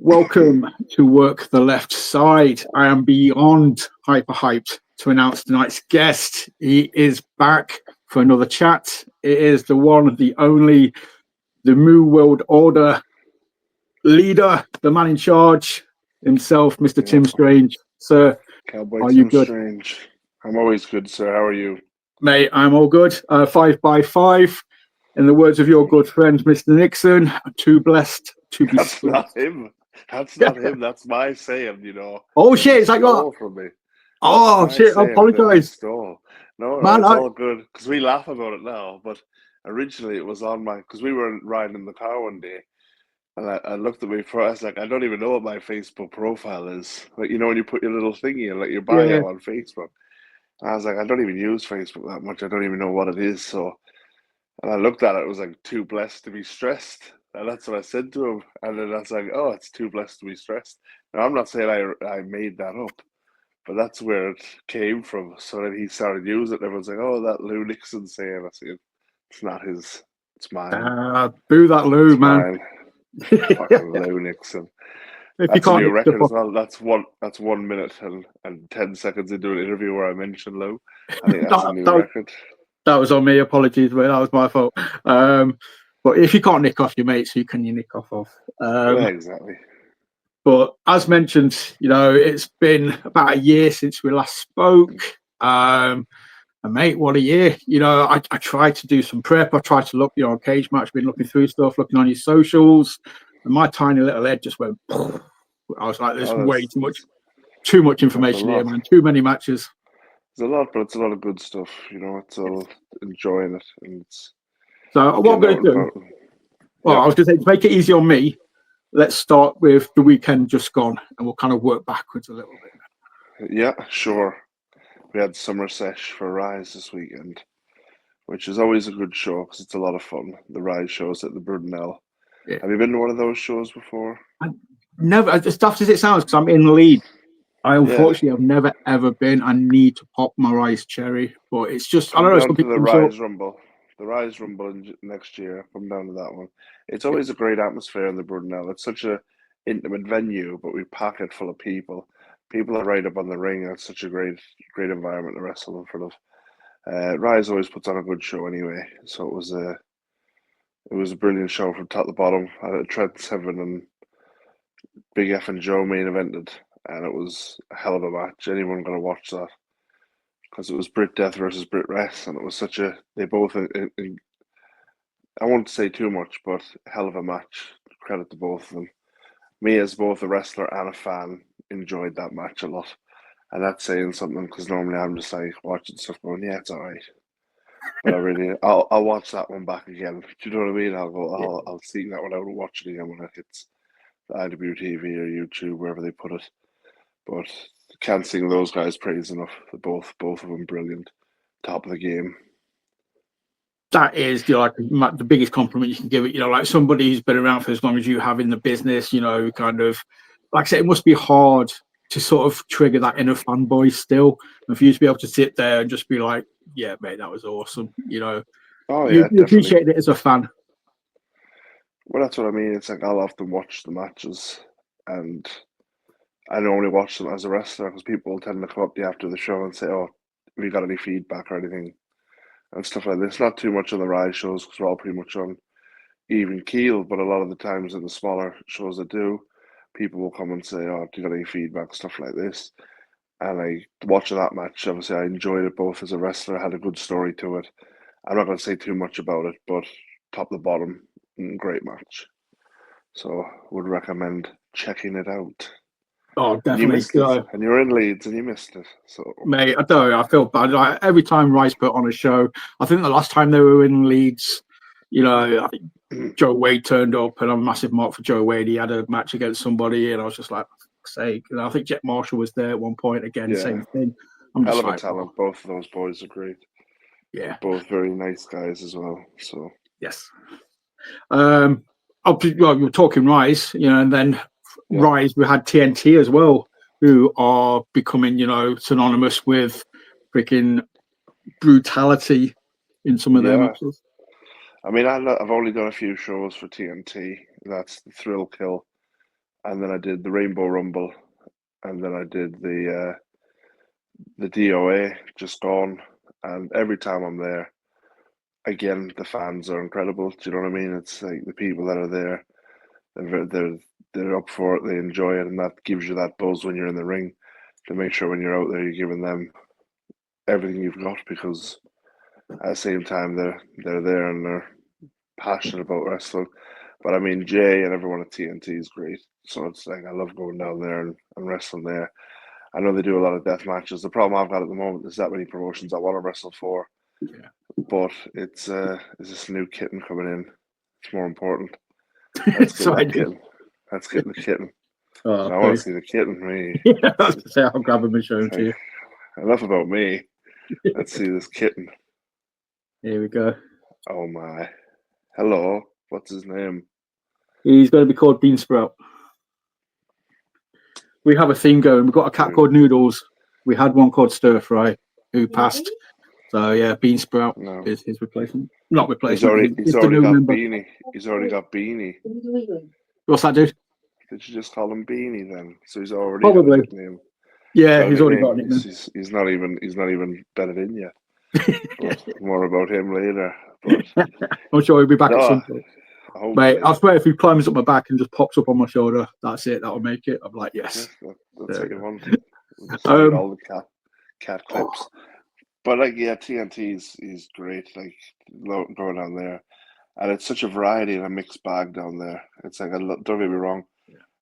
Welcome to Work the Left Side. I am beyond hyper hyped to announce tonight's guest. He is back for another chat. It is the one, the only, the Moo World Order leader, the man in charge himself, Mr. Tim Strange. Sir, Cowboy are Tim you good? Strange. I'm always good, sir. How are you? Mate, I'm all good. 5x5. In the words of your good friend, Mr. Nixon, too blessed to be That's split. not him. That's not him. That's my saying, you know. Oh, shit. It's like Stole what? from me. Oh, shit. I apologize. Stole. No, Man, it's all good. Because we laugh about it now. But originally it was on my... Because we were riding in the car one day. And I looked at me for... I was like, I don't even know what my Facebook profile is. Like, you know, when you put your little thingy in, like your bio yeah. on Facebook. And I was like, I don't even use Facebook that much. I don't even know what it is. So... And I looked at it, it was like, too blessed to be stressed. And that's what I said to him. And then I was like, oh, it's too blessed to be stressed. Now, I'm not saying I made that up, but that's where it came from. So then he started using it, and everyone's like, oh, that Lou Nixon saying. I said, it's not his, it's mine. Boo that Lou, It's man. mine. Fucking Lou Nixon. If That's you a can't new record as well. That's 1 minute and 10 seconds into an interview where I mentioned Lou. I think that's a new record. That was on me. Apologies, but that was my fault. But if you can't nick off your mates, who can you nick off? Yeah, exactly. But as mentioned, you know, it's been about a year since we last spoke. And mate, what a year. You know, I tried to do some prep. I tried to look, you know, on Cage Match, been looking through stuff, looking on your socials. And my tiny little head just went, I was like, there's way too much information here, man. Too many matches. There's a lot, but it's a lot of good stuff. You know, it's all enjoying it, and it's. So what I'm going to do? Well, yeah. I was going to say, to make it easy on me, let's start with the weekend just gone, and we'll kind of work backwards a little bit. Yeah, sure. We had Summer Sesh for Rise this weekend, which is always a good show because it's a lot of fun. The Rise shows at the Brudenell. Yeah. Have you been to one of those shows before? I never, as tough as it sounds, because I'm in Leeds. I unfortunately have never ever been. I need to pop my Rise cherry, but it's just I don't know. Down to the Rise Rumble. The Rise Rumble next year. Come down to that one. It's always a great atmosphere in the Brudenell. It's such a intimate venue, but we pack it full of people. People are right up on the ring. It's such a great environment to wrestle in front of. Rise always puts on a good show anyway, so it was a brilliant show from top to bottom. I had Trent Seven and Big F and Joe main evented, and it was a hell of a match. Anyone gonna watch that? Because it was Brit Death versus Brit Rest, and it was such a they both. I won't say too much, but hell of a match. Credit to both of them. Me as both a wrestler and a fan enjoyed that match a lot. And that's saying something because normally I'm just like watching stuff going, yeah, it's all right. But I'll watch that one back again. Do you know what I mean? I'll seek that one out and watch it again when it hits the IWTV or YouTube, wherever they put it. But can't sing those guys praise enough. They're both of them brilliant, top of the game. That is, you know, like the biggest compliment you can give it. You know, like somebody who's been around for as long as you have in the business. You know, kind of like I said, it must be hard to sort of trigger that inner fanboy still, and for you to be able to sit there and just be like, "Yeah, mate, that was awesome." You know, you appreciate it as a fan. Well, that's what I mean. It's like I'll often watch the matches, and I normally watch them as a wrestler because people will tend to come up to you after the show and say, "Oh, have you got any feedback or anything?" and stuff like this. Not too much on the Rise shows because we're all pretty much on even keel, but a lot of the times in the smaller shows that do, people will come and say, "Oh, do you got any feedback?" Stuff like this. And I watching that match, obviously, I enjoyed it both as a wrestler. Had a good story to it. I'm not going to say too much about it, but top to bottom, great match. So would recommend checking it out. Oh, definitely. You missed it, and you're in Leeds and you missed it. So, mate, I don't. I feel bad. Like, every time Rice put on a show, I think the last time they were in Leeds, you know, I think Joe Wade turned up, and I'm a massive mark for Joe Wade. He had a match against somebody, and I was just like, for fuck's sake. And I think Jet Marshall was there at one point again, same thing. I'm hell of a talent. Both of those boys are great. Yeah, they're both very nice guys as well. So yes. You're talking Rise, you know, and then Rise, we had TNT as well, who are becoming, you know, synonymous with freaking brutality in some of their matches. I mean, I've only done a few shows for TNT. That's the Thrill Kill and then I did the Rainbow Rumble, and then I did the DOA just gone. And every time I'm there, again, the fans are incredible. Do you know what I mean? It's like the people that are there, they're up for it. They enjoy it, and that gives you that buzz when you're in the ring. To make sure when you're out there, you're giving them everything you've got, because at the same time they're there and they're passionate about wrestling. But I mean, Jay and everyone at TNT is great. So it's like I love going down there and wrestling there. I know they do a lot of death matches. The problem I've got at the moment is that many promotions I want to wrestle for. Yeah. But it's this new kitten coming in. It's more important. Let's get that kitten. Let's get the kitten. Oh, I want to see the kitten. Me. Yeah, I was going to say, I'll grab him and show him to you. Enough about me. Let's see this kitten. Here we go. Oh my. Hello. What's his name? He's going to be called Bean Sprout. We have a theme going. We've got a cat called Noodles. We had one called Stir Fry, who passed. So yeah, Bean Sprout is his replacement. Not replacement. He's already got Beanie. He's already got Beanie. What's that, dude? Did you just call him Beanie then? So he's already probably got a nickname. Yeah, he's already got a nickname. He's not even bedded in yet. But more about him later. But I'm sure he'll be back at some point. Mate, I swear if he climbs up my back and just pops up on my shoulder, that's it. That'll make it. I'm like, yes. That's what you want. All the cat clips. But like, yeah, TNT is great. Like going down there, and it's such a variety and a mixed bag down there. It's like don't get me wrong,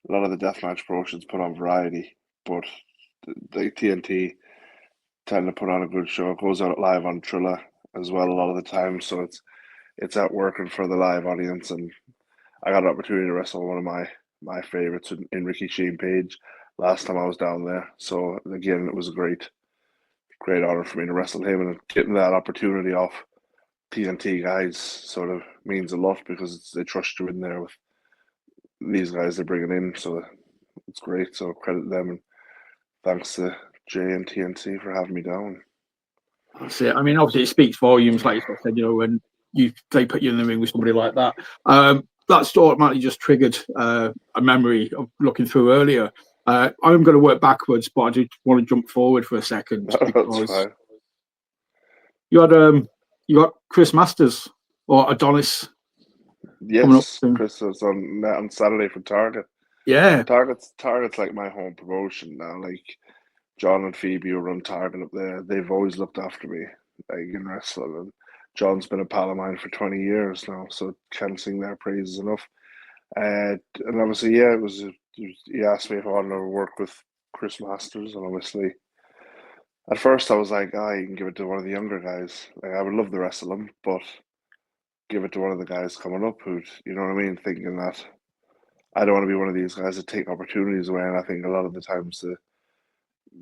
a lot of the deathmatch promotions put on variety, but the TNT tend to put on a good show. It goes out live on Trilla as well a lot of the time, so it's out working for the live audience. And I got an opportunity to wrestle one of my favorites in Ricky Shane Page last time I was down there. So again, it was a great honor for me to wrestle him, and getting that opportunity off TNT guys sort of means a lot, because they trust you in there with these guys they're bringing in. So it's great. So credit them, and thanks to Jay and TNT for having me down. That's it. I mean, obviously, it speaks volumes, like you said. You know, when they put you in the ring with somebody like that, that's automatically just triggered a memory of looking through earlier. I'm going to work backwards, but I do want to jump forward for a second. That's fine. You got Chris Masters or Adonis. Yes, Chris was on Saturday for Target. Yeah, Target's like my home promotion now. Like John and Phoebe who run Target up there, they've always looked after me, like in wrestling. And John's been a pal of mine for 20 years now, so can't sing their praises enough. And obviously, yeah, he asked me if I wanted to work with Chris Masters, and obviously, at first I was like, you can give it to one of the younger guys. Like, I would love to wrestle him, but give it to one of the guys coming up who, you know what I mean, thinking that I don't want to be one of these guys that take opportunities away. And I think a lot of the times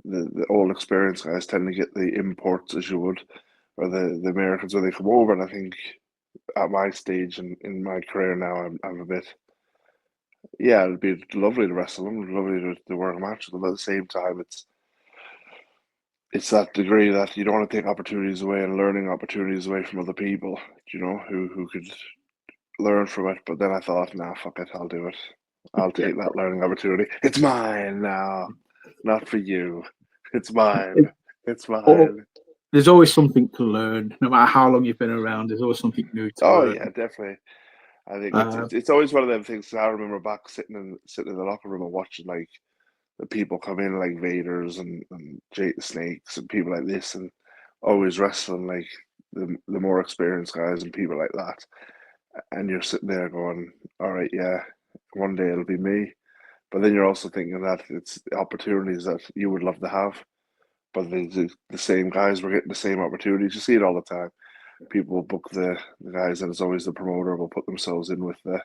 the old experienced guys tend to get the imports, as you would, or the Americans when they come over. And I think at my stage in my career now, I'm a bit. Yeah, it'd be lovely to wrestle them, lovely to work a match with them. At the same time, it's that degree that you don't want to take opportunities away and learning opportunities away from other people, you know, who could learn from it. But then I thought, nah, fuck it, I'll do it. I'll take that learning opportunity. It's mine now, not for you. It's mine. It's mine. There's always something to learn, no matter how long you've been around. There's always something new to learn. Oh yeah, definitely. I think it's always one of them things. I remember back sitting in the locker room and watching like the people come in like Vaders and Jake the Snakes and people like this, and always wrestling like the more experienced guys and people like that. And you're sitting there going, all right, yeah, one day it'll be me. But then you're also thinking that it's opportunities that you would love to have. But the same guys were getting the same opportunities. You see it all the time. People will book the guys, and it's always the promoter will put themselves in with the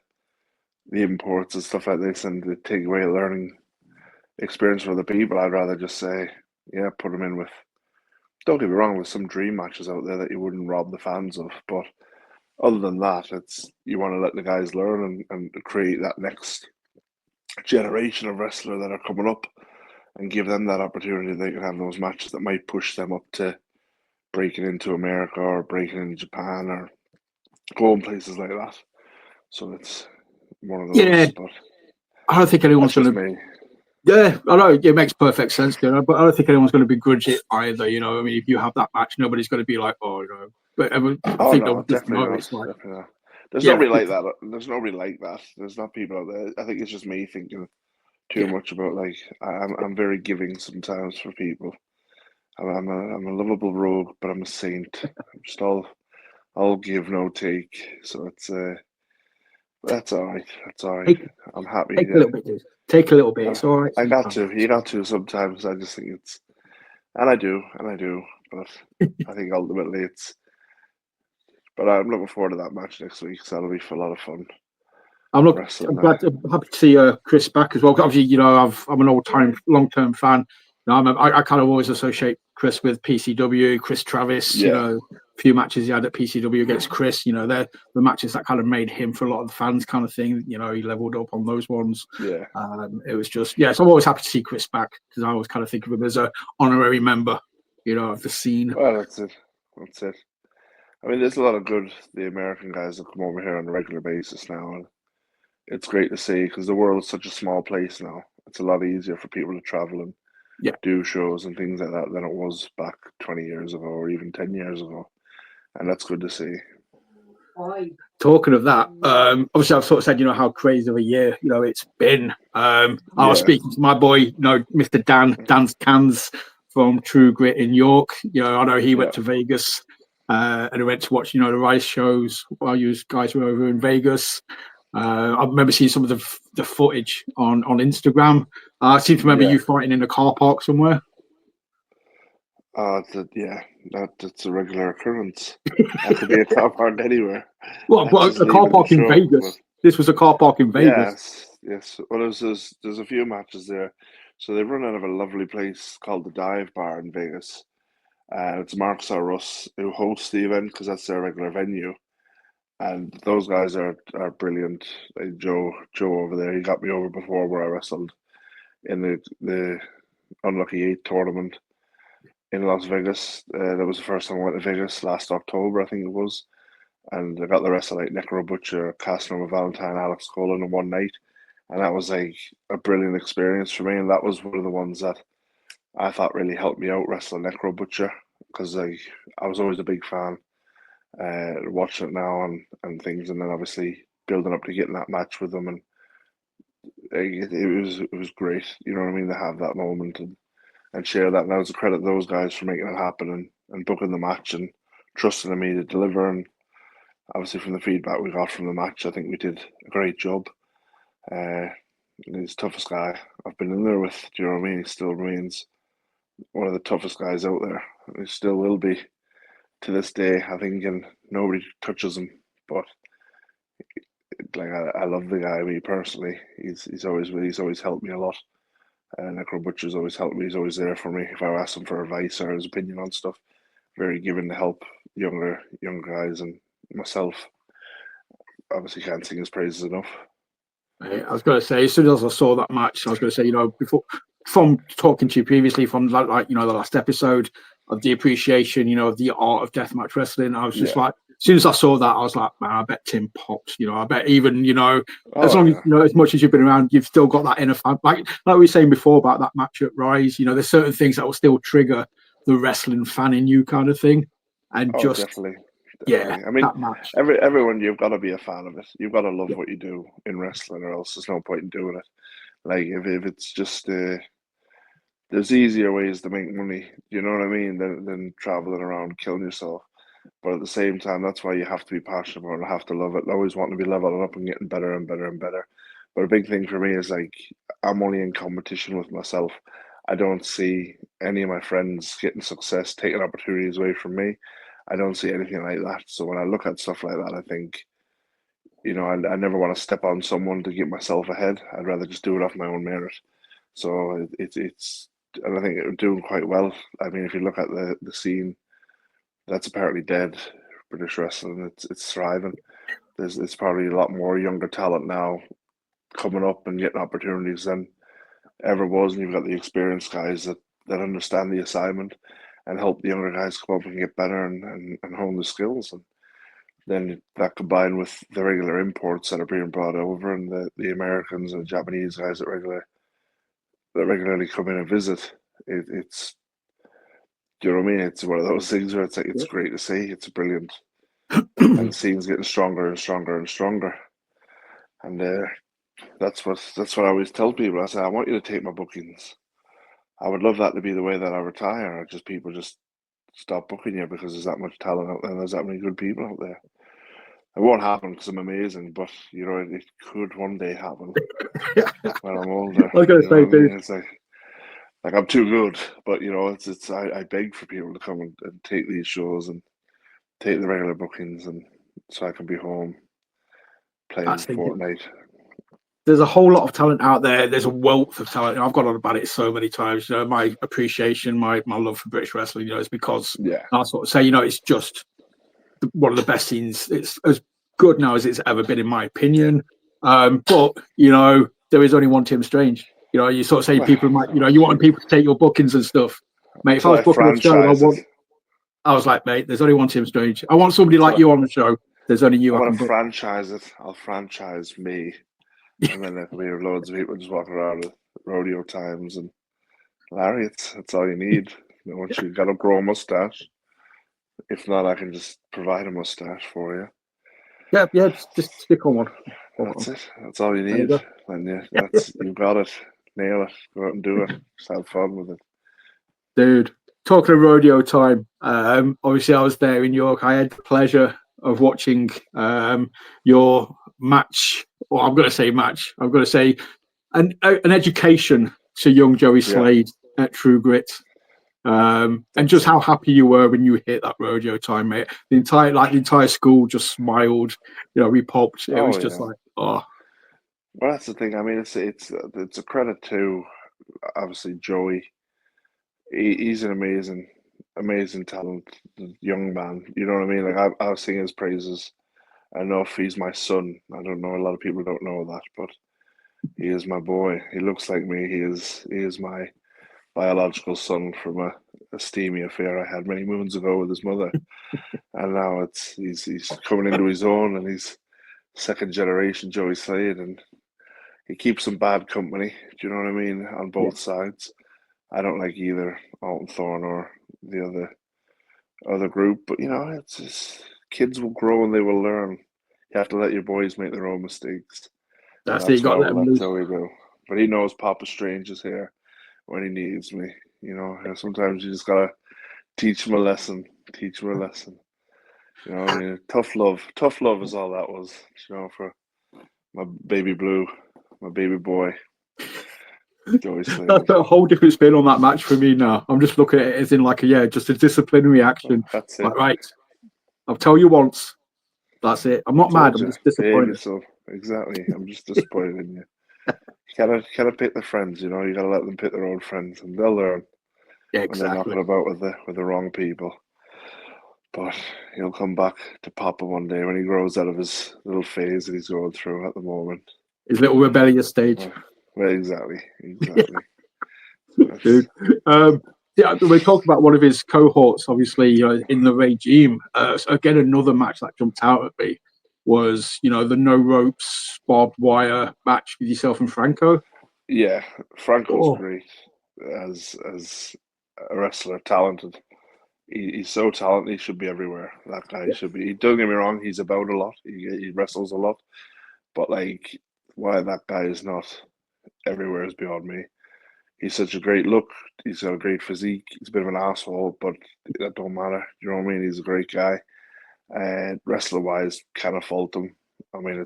imports and stuff like this, and they take away learning experience for the people. I'd rather just say, yeah, put them in with. Don't get me wrong, with some dream matches out there that you wouldn't rob the fans of, but other than that, it's you want to let the guys learn and create that next generation of wrestler that are coming up, and give them that opportunity. They can have those matches that might push them up to breaking into America or breaking into Japan or going places like that. So it's one of those. Yeah. But I don't think anyone's That's going just to. me. Yeah, I know it makes perfect sense, but I don't think anyone's going to begrudge it either. You know, I mean, if you have that match, nobody's going to be like, oh, you know. But I Oh think they'll no, just definitely know not. it's like, Definitely not. There's yeah, nobody like that. There's nobody like that. There's not people out there. I think it's just me thinking too yeah. much about like I'm very giving sometimes for people. I'm a lovable rogue, but I'm a saint. I'm just all give, no take. So it's that's all right. That's all right. Take, I'm happy. take a Yeah, little bit, dude. Take a little bit. It's all right I got sometimes. to. You got to sometimes. I just think it's, and I do, and I do. But I think ultimately it's. But I'm looking forward to that match next week. So that'll be a lot of fun wrestling I'm that. glad, I'm happy to see Chris back as well. Obviously, you know, I'm an long term fan. You know, I kind of always associate Chris with PCW, Chris Travis. You Yeah, know, a few matches he had at PCW against Chris. You know, they're the matches that kind of made him for a lot of the fans, kind of thing. You know, he leveled up on those ones. yeah. It was just, yeah. So I'm always happy to see Chris back because I always kind of think of him as a honorary member, you know, of the scene. Well, that's it. That's it. I mean, there's a lot of good the American guys that come over here on a regular basis now, and it's great to see because the world is such a small place now. It's a lot easier for people to travel and Yeah. do shows and things like that than it was back 20 years ago or even 10 years ago, and that's good to see. Talking of that, obviously I've sort of said, you know, how crazy of a year, you know, it's been. I was Yeah, speaking to my boy, you know, Mr. Dan's Cans from True Grit in York. You know, I know he yeah, went to Vegas and he went to watch, you know, the Rice shows while you guys were over in Vegas. I remember seeing some of the footage on Instagram. I seem to remember yeah. you fighting in a car park somewhere. Yeah, that's a regular occurrence. I could be a car park anywhere. Well, I but just a leave car in the park in truck, but Vegas. This was a car park in Vegas. yes. Well, there's a few matches there. So they run out of a lovely place called the Dive Bar in Vegas. It's Marks R Us who hosts the event because that's their regular venue. And those guys are brilliant. Like Joe over there, he got me over before where I wrestled in the Unlucky Eight tournament in Las Vegas. That was the first time I went to Vegas last October, I think it was. And I got the wrestle like Necro Butcher, Casanova Valentine, Alex Colin in one night. And that was like a brilliant experience for me. And that was one of the ones that I thought really helped me out wrestling Necro Butcher because I was always a big fan. Watching it now and things, and then obviously building up to getting that match with them, and it was great. You know what I mean? To have that moment and share that. And I was to credit those guys for making it happen and booking the match and trusting in me to deliver. And obviously, from the feedback we got from the match, I think we did a great job. He's the toughest guy I've been in there with. Do you know what I mean? He still remains one of the toughest guys out there. He still will be to this day, I think, and nobody touches him. But like I love the guy. Me personally, he's always helped me a lot. Necro Butcher's always helped me. He's always there for me if I ask him for advice or his opinion on stuff. Very giving to help young guys and myself. Obviously, can't sing his praises enough. I was going to say, as soon as I saw that match, I was going to say, you know, before from talking to you previously from like you know the last episode of the appreciation, you know, of the art of deathmatch wrestling, I was just Yeah. like, as soon as I saw that, I was like, man, I bet Tim pops. You know, I bet even you know, as Oh long as yeah. you know, as much as you've been around, you've still got that inner fan. Like we were saying before about that match at Rise, you know, there's certain things that will still trigger the wrestling fan in you, kind of thing, and Oh, just definitely, yeah, definitely. I mean, that match. everyone, you've got to be a fan of it. You've got to love Yeah, what you do in wrestling, or else there's no point in doing it. Like if it's just there's easier ways to make money. You know what I mean? Than traveling around killing yourself. But at the same time, that's why you have to be passionate about it and have to love it. I always want to be leveling up and getting better and better and better. But a big thing for me is like I'm only in competition with myself. I don't see any of my friends getting success, taking opportunities away from me. I don't see anything like that. So when I look at stuff like that, I think, I never want to step on someone to get myself ahead. I'd rather just do it off my own merit. So and I think it's doing quite well. I mean, if you look at the scene that's apparently dead, British wrestling, it's thriving. It's probably a lot more younger talent now coming up and getting opportunities than ever was, and you've got the experienced guys that understand the assignment and help the younger guys come up and get better and hone the skills. And Then that combined with the regular imports that are being brought over, and the Americans and Japanese guys that regularly come in and visit, it's, do you know what I mean? It's one of those things where it's like it's great to see. It's brilliant, and the scene's getting stronger and stronger and stronger. And that's what I always tell people. I say, I want you to take my bookings. I would love that to be the way that I retire. Just people just stop booking you because there's that much talent out there and there's that many good people out there. It won't happen because I'm amazing, but you know it could one day happen when I'm older. I was going to say, dude. It's like I'm too good, but you know it's I beg for people to come and take these shows and take the regular bookings, and so I can be home playing Fortnite. There's a whole lot of talent out there. There's a wealth of talent. I've got on about it so many times. You know, my appreciation, my love for British wrestling, you know, is because I sort of say, you know, it's just one of the best scenes. It's as good now as it's ever been, in my opinion. But you know, there is only one Tim Strange. You know, you sort of say people might, you know, you want people to take your bookings and stuff, mate. If I was booking a show, I was like, mate, there's only one Tim Strange. I want somebody like you on the show. There's only you. I want to franchise it. I'll franchise me, and then there can be loads of people just walking around with rodeo times and Larry. That's all you need. You know, once you got to grow a mustache. If not, I can just provide a mustache for you. Yeah, just stick on one. That's it. That's all you need. And you've got it. Nail it. Go out and do it. Just have fun with it. Dude, talking of rodeo time, obviously I was there in York. I had the pleasure of watching your match, or I'm going to say match. I'm going to say an education to young Joey Slade at True Grit. And just how happy you were when you hit that rodeo time, mate. The entire school just smiled. You know, we popped. It was just like, oh. Well, that's the thing. I mean, it's a credit to obviously Joey. He's an amazing talent, young man. You know what I mean? Like I'll sing his praises enough. He's my son. I don't know. A lot of people don't know that, but he is my boy. He looks like me. He is my biological son from a steamy affair I had many moons ago with his mother, and now he's coming into his own, and he's second generation Joey Slade, and he keeps some bad company. Do you know what I mean? On both sides, I don't like either Alton Thorne or the other group, but you know, it's just kids will grow and they will learn. You have to let your boys make their own mistakes. That's it. You got to let them lose. Joey go, but he knows Papa Strange is here when he needs me. You know, sometimes you just gotta teach him a lesson. Teach him a lesson. You know, I mean, tough love is all that was. You know, for my baby blue, my baby boy. That's a whole different spin on that match for me now. I'm just looking at it as in like just a disciplinary action. That's it. Like, right, I'll tell you once. That's it. I'm not mad. I'm just disappointed. Exactly. I'm just disappointed in you. You gotta pick the friends, you know. You gotta let them pick their own friends, and they'll learn. Yeah, exactly. When they're knocking about with the wrong people. But he'll come back to Papa one day when he grows out of his little phase that he's going through at the moment. His little rebellious stage. Well, exactly. Dude. We talked about one of his cohorts, obviously, in the regime. So again, another match that jumped out at me was, you know, the no ropes barbed wire match with yourself and Franco. Yeah, Franco's great as a wrestler, talented. He's so talented. He should be everywhere. That guy should be. Don't get me wrong. He's about a lot. He wrestles a lot, but like, why that guy is not everywhere is beyond me. He's such a great look. He's got a great physique. He's a bit of an asshole, but that don't matter. You know what I mean? He's a great guy. And wrestler wise, can't fault him. I mean,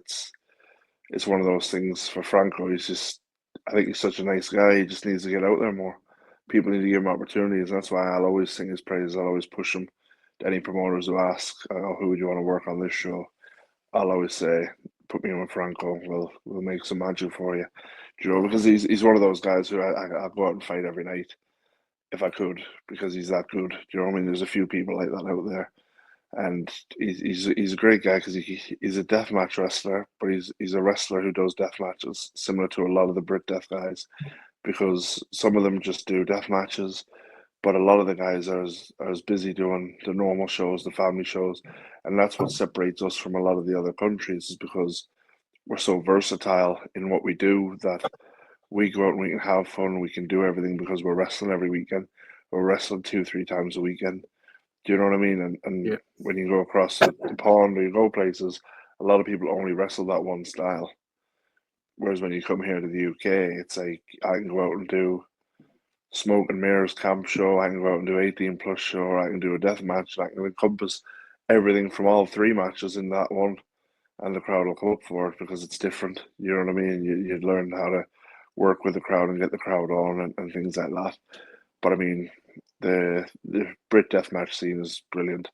it's one of those things for Franco. I think he's such a nice guy. He just needs to get out there more. People need to give him opportunities. That's why I'll always sing his praises. I'll always push him. To any promoters who ask, "Oh, who would you want to work on this show?" I'll always say, "Put me in with Franco. We'll make some magic for you." You know, because he's one of those guys who I'll go out and fight every night if I could, because he's that good. You know what I mean? There's a few people like that out there, and he's a great guy because he's a deathmatch wrestler, but he's a wrestler who does death matches similar to a lot of the Brit death guys, because some of them just do death matches, but a lot of the guys are as busy doing the normal shows, the family shows, and that's what separates us from a lot of the other countries, is because we're so versatile in what we do that we go out and we can have fun, we can do everything because we're wrestling every weekend. We're wrestling 2, 3 times a weekend. Do you know what I mean? And Yeah. when you go across the pond or you go places, a lot of people only wrestle that one style. Whereas when you come here to the UK, it's like I can go out and do Smoke and Mirrors camp show, I can go out and do 18 plus show, or I can do a death match, and I can encompass everything from all 3 matches in that one, and the crowd will come up for it because it's different. You know what I mean? You learn how to work with the crowd and get the crowd on and things like that. But I mean, the Brit deathmatch scene is brilliant,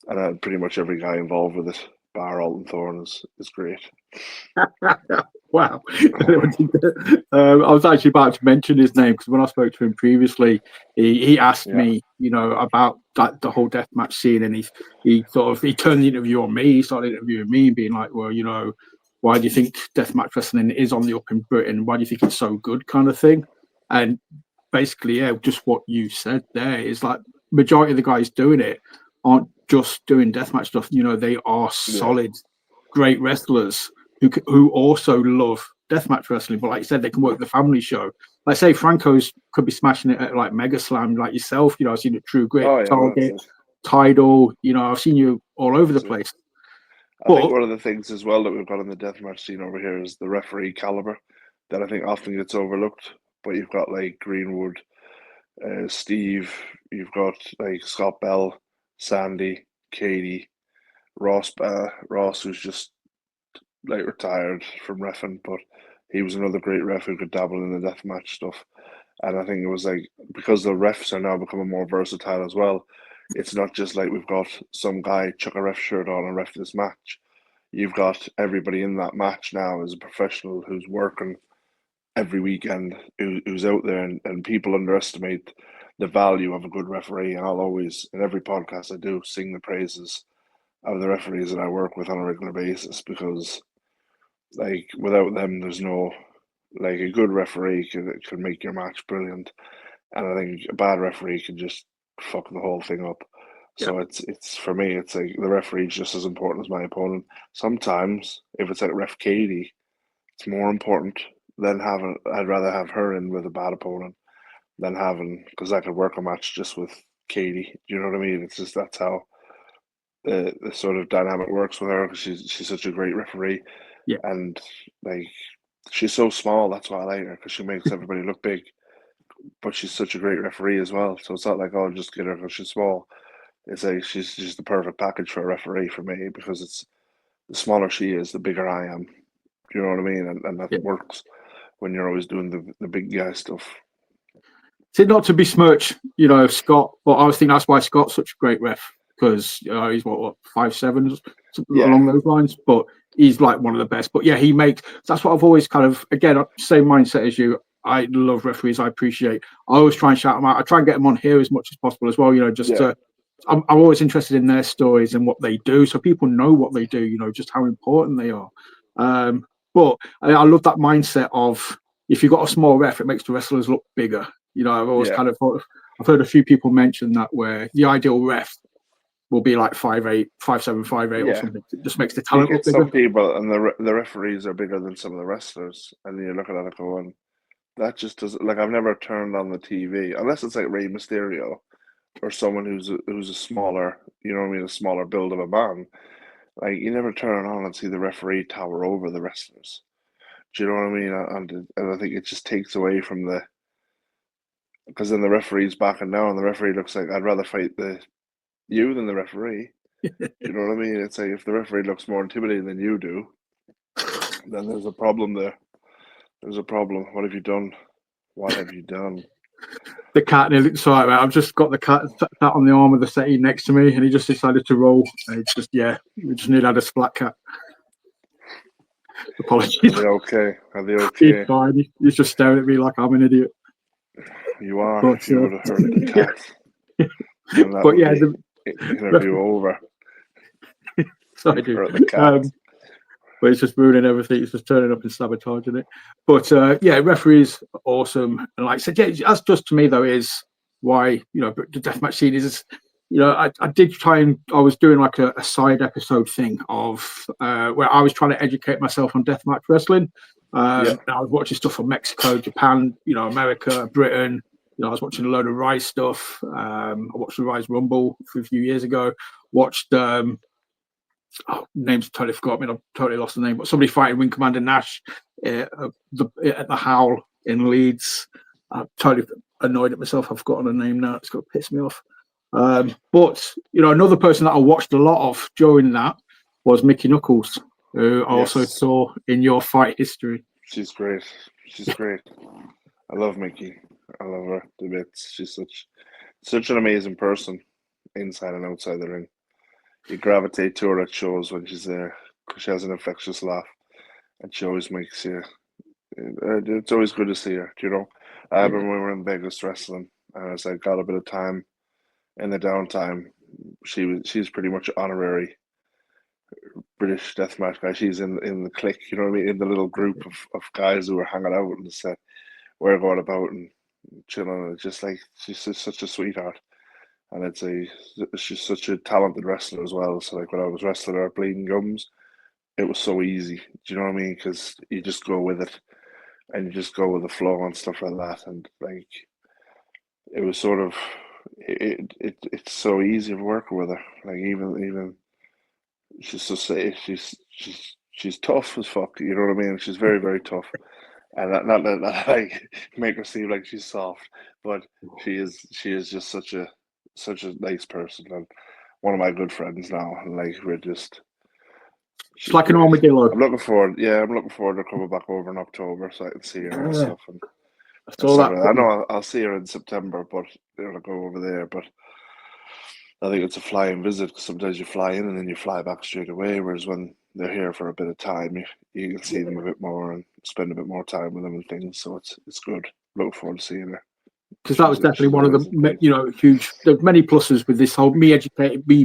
and pretty much every guy involved with it, bar Alton Thorne, is great. Wow. I was actually about to mention his name because when I spoke to him previously, he asked me, you know, about the whole deathmatch scene, and he turned the interview on me. He started interviewing me and being like, well, you know, why do you think deathmatch wrestling is on the up in Britain? Why do you think it's so good, kind of thing? And basically, yeah, just what you said there is like majority of the guys doing it aren't just doing deathmatch stuff. You know, they are solid, great wrestlers who also love deathmatch wrestling, but like you said, they can work the family show. Like say Franco's could be smashing it at like Mega Slam, like yourself. You know, I've seen it True Grit, Target, Tidal. You know, I've seen you all over the place. I think one of the things as well that we've got in the deathmatch scene over here is the referee caliber that I think often gets overlooked. But you've got like Greenwood, Steve, you've got like Scott Bell, Sandy, Katie, Ross, who's just like retired from reffing, but he was another great ref who could dabble in the deathmatch stuff. And I think it was like, because the refs are now becoming more versatile as well, it's not just like we've got some guy chuck a ref shirt on and ref this match. You've got everybody in that match now as a professional who's working every weekend, who's out there, and people underestimate the value of a good referee. And I'll always, in every podcast I do, sing the praises of the referees that I work with on a regular basis, because like without them, there's no, like, a good referee can make your match brilliant, and I think a bad referee can just fuck the whole thing up. So it's for me, it's like the referee's just as important as my opponent. Sometimes if it's like Ref Katie, it's more important than having. I'd rather have her in with a bad opponent than having, because I could work a match just with Katie. Do you know what I mean? It's just that's how the sort of dynamic works with her, because she's such a great referee. Yeah. And like she's so small, that's why I like her, because she makes everybody look big. But she's such a great referee as well. So it's not like, oh, just get her because she's small. It's like she's just the perfect package for a referee for me, because it's the smaller she is, the bigger I am. Do you know what I mean? And that works when you're always doing the big guy stuff. So not to besmirch, you know, Scott, but I think that's why Scott's such a great ref, because he's what 5'7", something along those lines. But he's like one of the best. But yeah, he makes. That's what I've always kind of, again, same mindset as you. I love referees. I appreciate. I always try and shout them out. I try and get them on here as much as possible as well. You know, just to. I'm always interested in their stories and what they do, so people know what they do. You know, just how important they are. But I love that mindset of, if you've got a small ref, it makes the wrestlers look bigger. You know, I've always kind of thought, I've heard a few people mention that, where the ideal ref will be like 5'8", 5'7", 5'8", or something. It just makes the talent look bigger. Some people, and the referees are bigger than some of the wrestlers, and you're looking at it going, that just doesn't, like, I've never turned on the TV unless it's like Rey Mysterio or someone who's a smaller, you know what I mean, a smaller build of a man. Like, you never turn on and see the referee tower over the wrestlers. Do you know what I mean? And I think it just takes away from because then the referee's backing down, and the referee looks like, I'd rather fight you than the referee. You know what I mean? It's like, if the referee looks more intimidating than you do, then there's a problem there. There's a problem. What have you done? What have you done? The cat, sorry, mate, I've just got the cat sat on the arm of the settee next to me, and he just decided to roll. And it's just, we just need to add a splat cat. Apologies. Are they okay? Are they okay? He's fine. He's just staring at me like I'm an idiot. You are. But, you would have heard the cat. And that but would be interview over. Sorry, dude. But it's just ruining everything. It's just turning up and sabotaging it. But referees are awesome. And like I said, that's just, to me though, is why the deathmatch scene is. I did try and I was doing like a side episode thing of where I was trying to educate myself on deathmatch wrestling. And I was watching stuff from Mexico, Japan, America, Britain. I was watching a load of Rise stuff. I watched the Rise Rumble a few years ago. Watched name's totally forgot. I mean, I've totally lost the name. But somebody fighting Wing Commander Nash at the Howl in Leeds. I'm totally annoyed at myself. I've forgotten the name now. It's going to piss me off. But another person that I watched a lot of during that was Mickie Knuckles, who I also saw in your fight history. She's great. She's great. I love Mickie. I love her to bits. She's such an amazing person, inside and outside the ring. You gravitate to her at shows when she's there because she has an infectious laugh, and she always makes you. It's always good to see her. I remember when we were in Vegas wrestling, and as I got a bit of time in the downtime, she's pretty much honorary British deathmatch guy. She's in the clique, you know what I mean, in the little group of guys who were hanging out and said we're going about and chilling. It's just like she's just such a sweetheart, and she's such a talented wrestler as well. So like when I was wrestling her at Bleeding Gums, it was so easy. Do you know what I mean? Because you just go with it, and you just go with the flow and stuff like that, and like it was sort of it's so easy working with her. Like even she's so safe. She's tough as fuck. You know what I mean? She's very very tough, and not that like make her seem like she's soft, but she is just such a nice person and one of my good friends now. And like we're just. She's like an armadillo. I'm looking forward to coming back over in October so I can see her and stuff. And stuff like I know I'll see her in September, but they're gonna go over there. But I think it's a flying visit because sometimes you fly in and then you fly back straight away. Whereas when they're here for a bit of time, you can see them a bit more and spend a bit more time with them and things. So it's good. Looking forward to seeing her. Because that was definitely one of the huge. There's many pluses with this whole me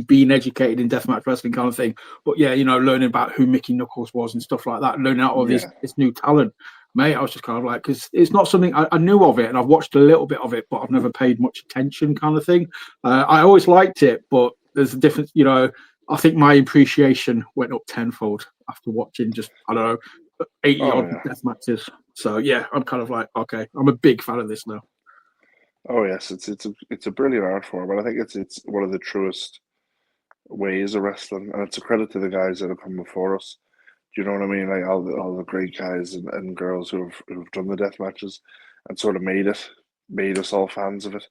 being educated in deathmatch wrestling kind of thing. But yeah, learning about who Mickie Knuckles was and stuff like that, learning out all this new talent, mate. I was just kind of like, because it's not something I knew of it and I've watched a little bit of it, but I've never paid much attention, kind of thing. I always liked it, but there's a difference. I think my appreciation went up tenfold after watching just 80 odd death matches. So yeah, I'm kind of like, okay, I'm a big fan of this now. Oh yes, it's a brilliant art form, and I think it's one of the truest ways of wrestling, and it's a credit to the guys that have come before us. Do you know what I mean? Like all the great guys and girls who've done the death matches and sort of made us all fans of it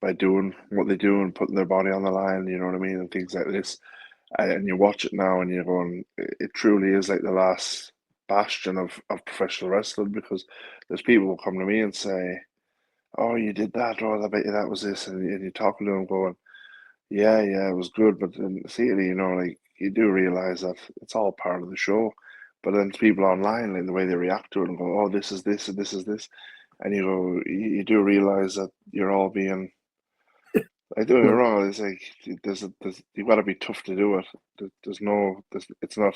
by doing what they do and putting their body on the line. You know what I mean, and things like this. And you watch it now, and you're going, it truly is like the last bastion of professional wrestling because there's people who come to me and say, oh, you did that, or I bet you that was this, and you're talking to them going, yeah, it was good, but then see, like you do realize that it's all part of the show, but then people online, like the way they react to it and go, oh, this is this and this is this, and you do realize that you're all being, like, don't get me wrong, it's like you've got to be tough to do it. It's not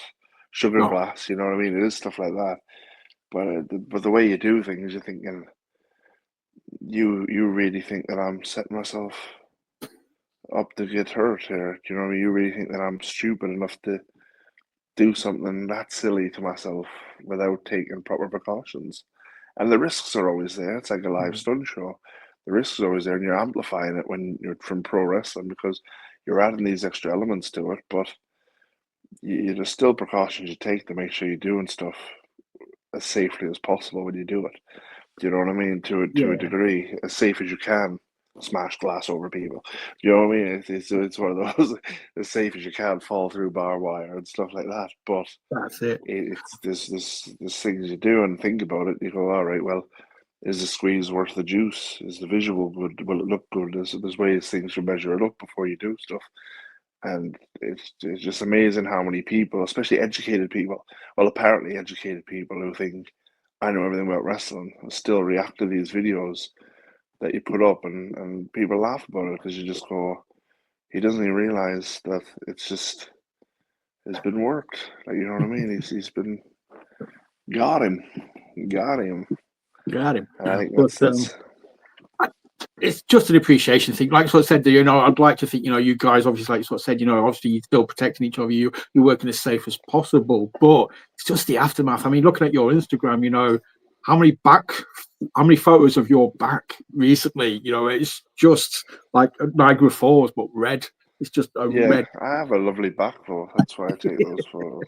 sugar glass, you know what I mean? It is stuff like that, but the way you do things, you're thinking. You really think that I'm setting myself up to get hurt here? Do you know what I mean? You really think that I'm stupid enough to do something that silly to myself without taking proper precautions? And the risks are always there. It's like a live stunt show. The risks are always there, and you're amplifying it when you're from pro wrestling because you're adding these extra elements to it. But there's still precautions you take to make sure you're doing stuff as safely as possible when you do it. Do you know what I mean? To a degree, as safe as you can. Smash glass over people. You know what I mean? It's one of those as safe as you can, fall through barbed wire and stuff like that. But that's it. It's there's things you do and think about it. You go, all right, well, is the squeeze worth the juice? Is the visual good? Will it look good? There's ways things to measure it up before you do stuff. And it's just amazing how many people, especially educated people, well, apparently educated people who think I know everything about wrestling, still react to these videos that you put up, and people laugh about it because you just go, he doesn't even realize that it's been worked. Like, you know what I mean? He's been got him. And I think that's. it's just an appreciation thing. Like I sort of said, you know, I'd like to think, you know, you guys obviously, like you sort of said, you know, obviously you're still protecting each other. You're working as safe as possible, but it's just the aftermath. I mean, looking at your Instagram, you know, how many photos of your back recently? You know, it's just like Niagara Falls, but red. It's just a red. I have a lovely back though. That's why I take those photos.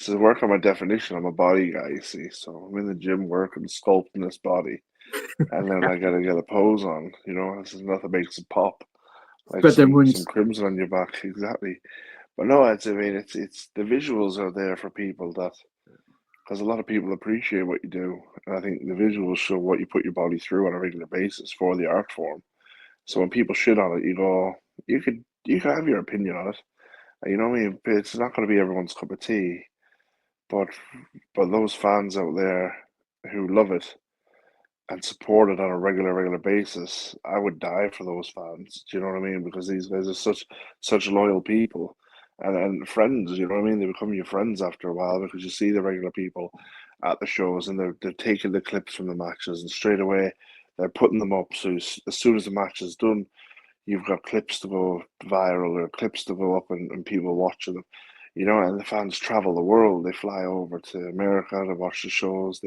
To work on my definition, I'm a body guy, you see. So I'm in the gym working, sculpting this body, and then I gotta get a pose on. You know, this is nothing makes it pop, like But then some crimson on your back, exactly. But no, I mean, it's the visuals are there for people that, because a lot of people appreciate what you do, and I think the visuals show what you put your body through on a regular basis for the art form. So when people shit on it, you go, you can have your opinion on it. You know what I mean? It's not going to be everyone's cup of tea, but those fans out there who love it and support it on a regular basis, I would die for those fans. Do you know what I mean? Because these guys are such loyal people and friends. You know what I mean? They become your friends after a while because you see the regular people at the shows and they're taking the clips from the matches and straight away they're putting them up. So as soon as the match is done, you've got clips to go viral or clips to go up and people watching them. You know, and the fans travel the world. They fly over to America to watch the shows.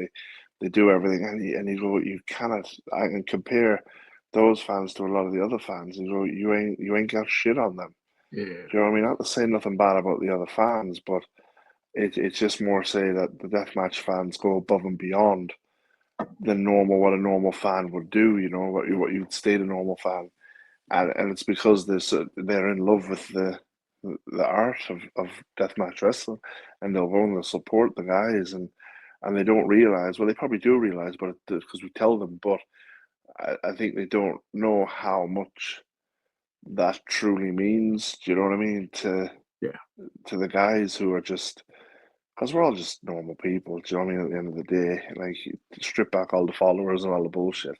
They do everything, and you go, you cannot. I can compare those fans to a lot of the other fans. And go, you ain't got shit on them. Yeah, Do you know what I mean? Not to say nothing bad about the other fans, but it's just more say that the deathmatch fans go above and beyond the normal what a normal fan would do. You know what you'd state a normal fan, and it's because they're in love with the art of deathmatch wrestling, and they'll go and they'll support the guys, and they don't realize. Well, they probably do realize, but because we tell them. But I think they don't know how much that truly means. Do you know what I mean yeah, to the guys who are just. Because we're all just normal people, do you know what I mean? At the end of the day, like strip back all the followers and all the bullshit.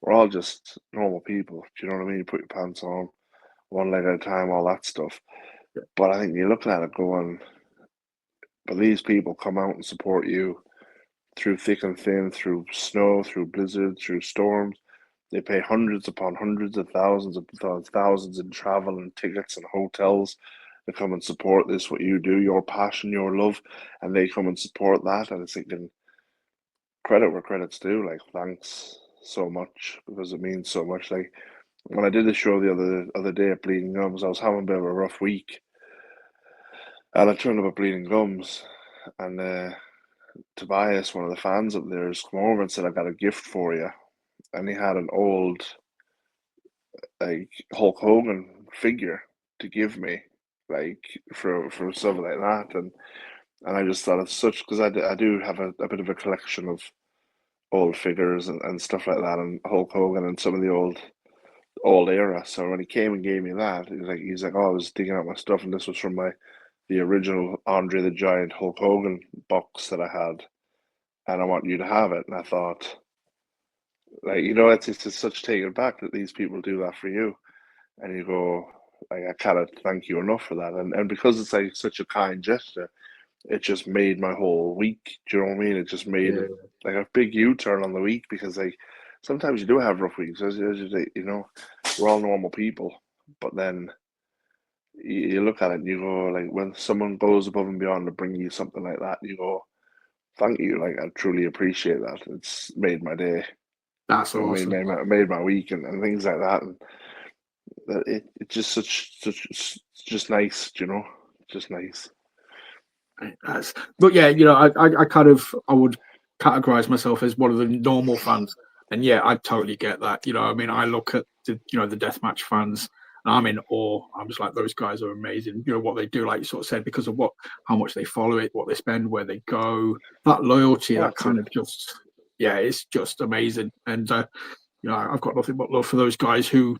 We're all just normal people, do you know what I mean? You put your pants on, one leg at a time, all that stuff. yeah. But I think you're looking at it going, but these people come out and support you through thick and thin, through snow, through blizzard, through storms. They pay hundreds upon hundreds of thousands in travel and tickets and hotels to come and support this, what you do, your passion, your love, and they come and support that. And it's thinking, credit where credit's due. Like, thanks so much because it means so much. Like, when I did the show the other day at Bleeding Gums, I was having a bit of a rough week, and I turned up at Bleeding Gums, and Tobias, one of the fans up there, has come over and said, "I got a gift for you," and he had an old like Hulk Hogan figure to give me, like for something like that, and I just thought it's such because I do have a bit of a collection of old figures and stuff like that, and Hulk Hogan and some of the old era. So when he came and gave me that, he's like, oh, I was digging out my stuff, and this was from the original Andre the Giant Hulk Hogan box that I had, and I want you to have it. And I thought, like, you know, it's just such taken back that these people do that for you, and you go, like, I cannot thank you enough for that, and because it's like such a kind gesture, it just made my whole week. Do you know what I mean? It just made Yeah, like a big U-turn on the week because like sometimes you do have rough weeks, as you say, you know, we're all normal people, but then you look at it and you go like when someone goes above and beyond to bring you something like that, you go, thank you, like I truly appreciate that. It's made my day. that's You know, awesome. made my week and things like that, and it's just such it's just nice, you know, just nice. But yeah, you know, I would categorize myself as one of the normal fans, and yeah, I totally get that. You know, I mean, I look at the deathmatch fans, and I'm in awe. I'm just like, those guys are amazing. You know what they do, like you sort of said, because of how much they follow it, what they spend, where they go, that loyalty, that That's kind it. of just, yeah, it's just amazing. And you know, I've got nothing but love for those guys who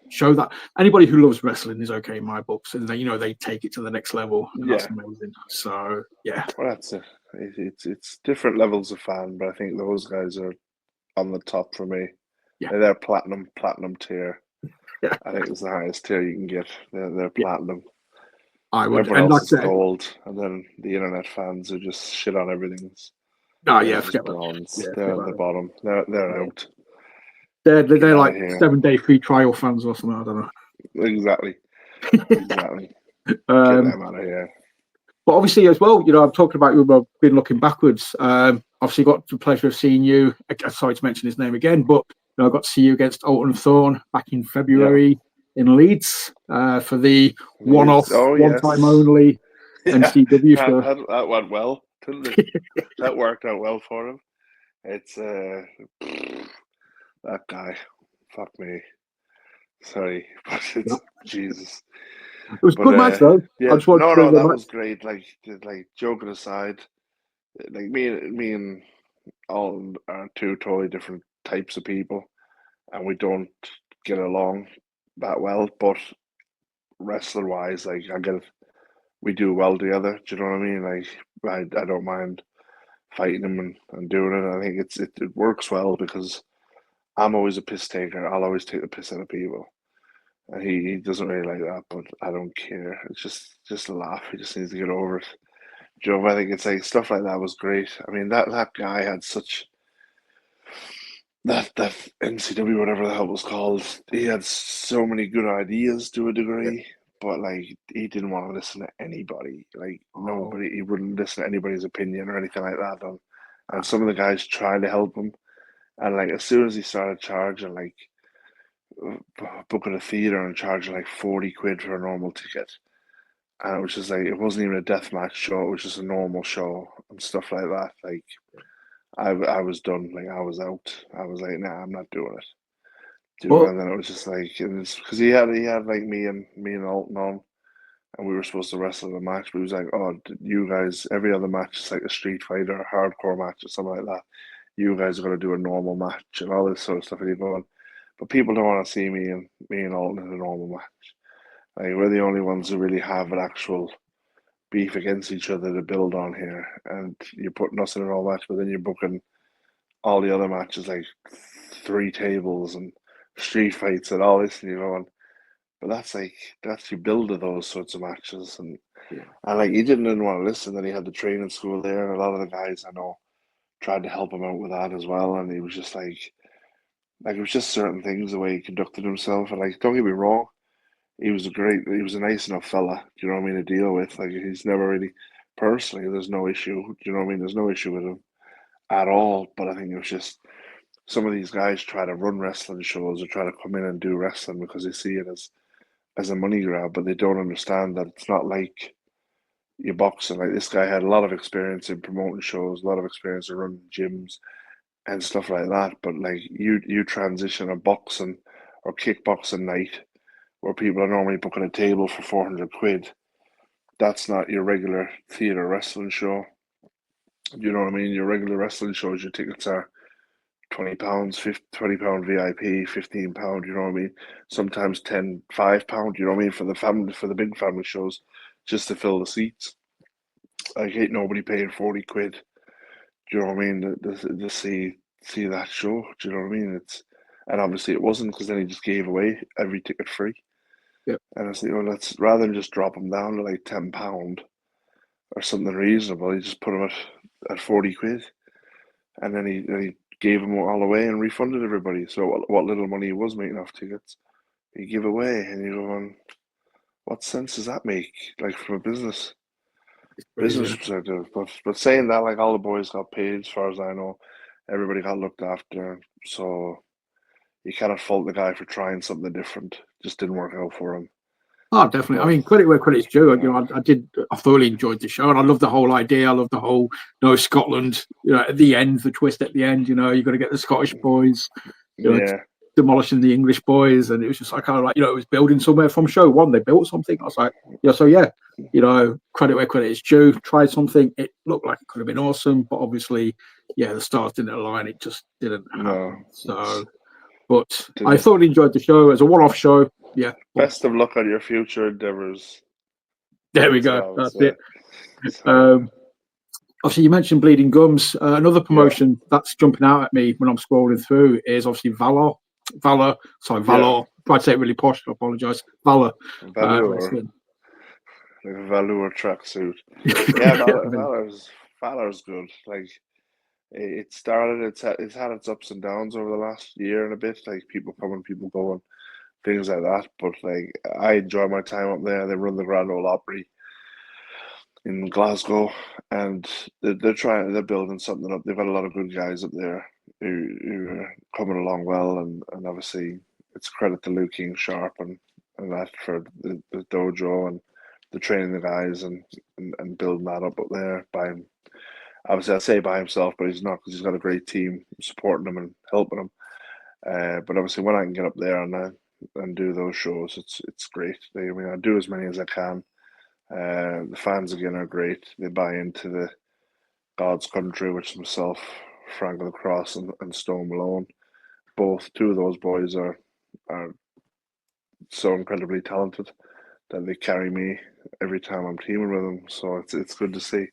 show that anybody who loves wrestling is okay in my books, and they take it to the next level, and that's Yeah. amazing. So yeah, Well, that's it. It's different levels of fan, but I think those guys are on the top for me. yeah, They're platinum tier. yeah, I think it's the highest tier you can get. They're yeah. platinum. I would, Everyone and else like is I say, gold, and then the internet fans who just shit on everything. oh They're yeah, just forget that. bronze. Yeah, They're forget at the about bottom. They're it. out. They're Get out like of here. 7-day free trial fans or something. I don't know. Exactly. Exactly. Get them out of here. But obviously, as well, I'm talking about you've been looking backwards. Obviously, got the pleasure of seeing you. Sorry to mention his name again, but I got to see you against Alton Thorne back in February in Leeds for the one-off, one-time only NCW show. That went well, didn't it? That worked out well for him. It's that guy. Fuck me. Sorry, but it's Jesus. It was a good match, though. Yeah, I just wanted to bring that match. was great. Like joking aside, like me and all are two totally different types of people, and we don't get along that well. But wrestler wise, like we do well together. Do you know what I mean? Like I don't mind fighting him and doing it. I think it works well because I'm always a piss taker. I'll always take the piss out of people. And he doesn't really like that, but I don't care. It's just a laugh. He just needs to get over it. Joe, I think it's like stuff like that was great. I mean that guy had such that NCW, whatever the hell it was called, he had so many good ideas to a degree, but like he didn't want to listen to anybody. Like nobody, he wouldn't listen to anybody's opinion or anything like that. And some of the guys tried to help him, and like as soon as he started charging like booking a theater and charging like 40 quid for a normal ticket, and it was just like it wasn't even a deathmatch show, it was just a normal show and stuff like that. Like I was done, like I was out. I was like, nah, I'm not doing it. And then it was just like, because he had like me and Alton on, and we were supposed to wrestle the match, but he was like, oh, you guys, every other match is like a street fight or a hardcore match or something like that. You guys are going to do a normal match and all this sort of stuff. And you're going, but people don't want to see me and Alton in a normal match. Like we're the only ones who really have an actual beef against each other to build on here, and you're putting us in a normal match, but then you're booking all the other matches like 3 tables and street fights and all this, and you're going, but that's your build of those sorts of matches, and like he didn't want to listen. Then he had the training school there, and a lot of the guys I know tried to help him out with that as well, and he was just like it was just certain things the way he conducted himself, and like don't get me wrong, he was a nice enough fella, do you know what I mean, to deal with. Like he's never really personally, there's no issue, do you know what I mean? There's no issue with him at all. But I think it was just some of these guys try to run wrestling shows or try to come in and do wrestling because they see it as a money grab, but they don't understand that it's not like your boxing. Like this guy had a lot of experience in promoting shows, a lot of experience in running gyms and stuff like that. But like you transition a boxing or kickboxing night where people are normally booking a table for 400 quid. That's not your regular theatre wrestling show. You know what I mean? Your regular wrestling shows, your tickets are £20, £20 VIP, £15, you know what I mean? Sometimes £5, you know what I mean, for the big family shows, just to fill the seats. I hate nobody paying 40 quid, do you know what I mean, to see that show, do you know what I mean? And obviously it wasn't, because then he just gave away every ticket free. Yep. And I said, well, let's rather than just drop them down to like £10 or something reasonable, he just put them at 40 quid, and then he gave them all away and refunded everybody. So what little money he was making off tickets, he give away, and you're going, what sense does that make? Like from a business perspective. But saying that, like all the boys got paid, as far as I know, everybody got looked after. So you cannot fault the guy for trying something different. Just didn't work out for him. Oh, definitely. I mean, credit where credit's due. I thoroughly enjoyed the show, and I love the whole idea. I love the whole, Scotland. At the end, the twist at the end. You got to get the Scottish boys, demolishing the English boys, and it was just like kind of like it was building somewhere from show one. They built something. I was like, credit where credit is due. Tried something. It looked like it could have been awesome, but obviously, the stars didn't align. It just didn't happen. But I thoroughly enjoyed the show as a one-off show. Yeah. Best of luck on your future endeavors. There we go. That's it. Obviously, you mentioned Bleeding Gums. Another promotion that's jumping out at me when I'm scrolling through is obviously Valor. Valor. Tried to say it really posh. I apologise. Valor. Like a velour tracksuit. Yeah, Valor's good. Like It started. It's had its ups and downs over the last year and a bit. Like people coming, people going, things like that. But like I enjoy my time up there. They run the Grand Ole Opry in Glasgow, and they're building something up. They've got a lot of good guys up there who are coming along well, and obviously it's credit to Luke King Sharp and that for the dojo and the training the guys and building that up there by him. Obviously, I say by himself, but he's not because he's got a great team supporting him and helping him. But obviously, when I can get up there and do those shows, it's great. I mean, I do as many as I can. The fans again are great. They buy into the God's country, which is myself, Franco the Cross, and Stone Malone. Both two of those boys are so incredibly talented that they carry me every time I'm teaming with them. So it's good to see.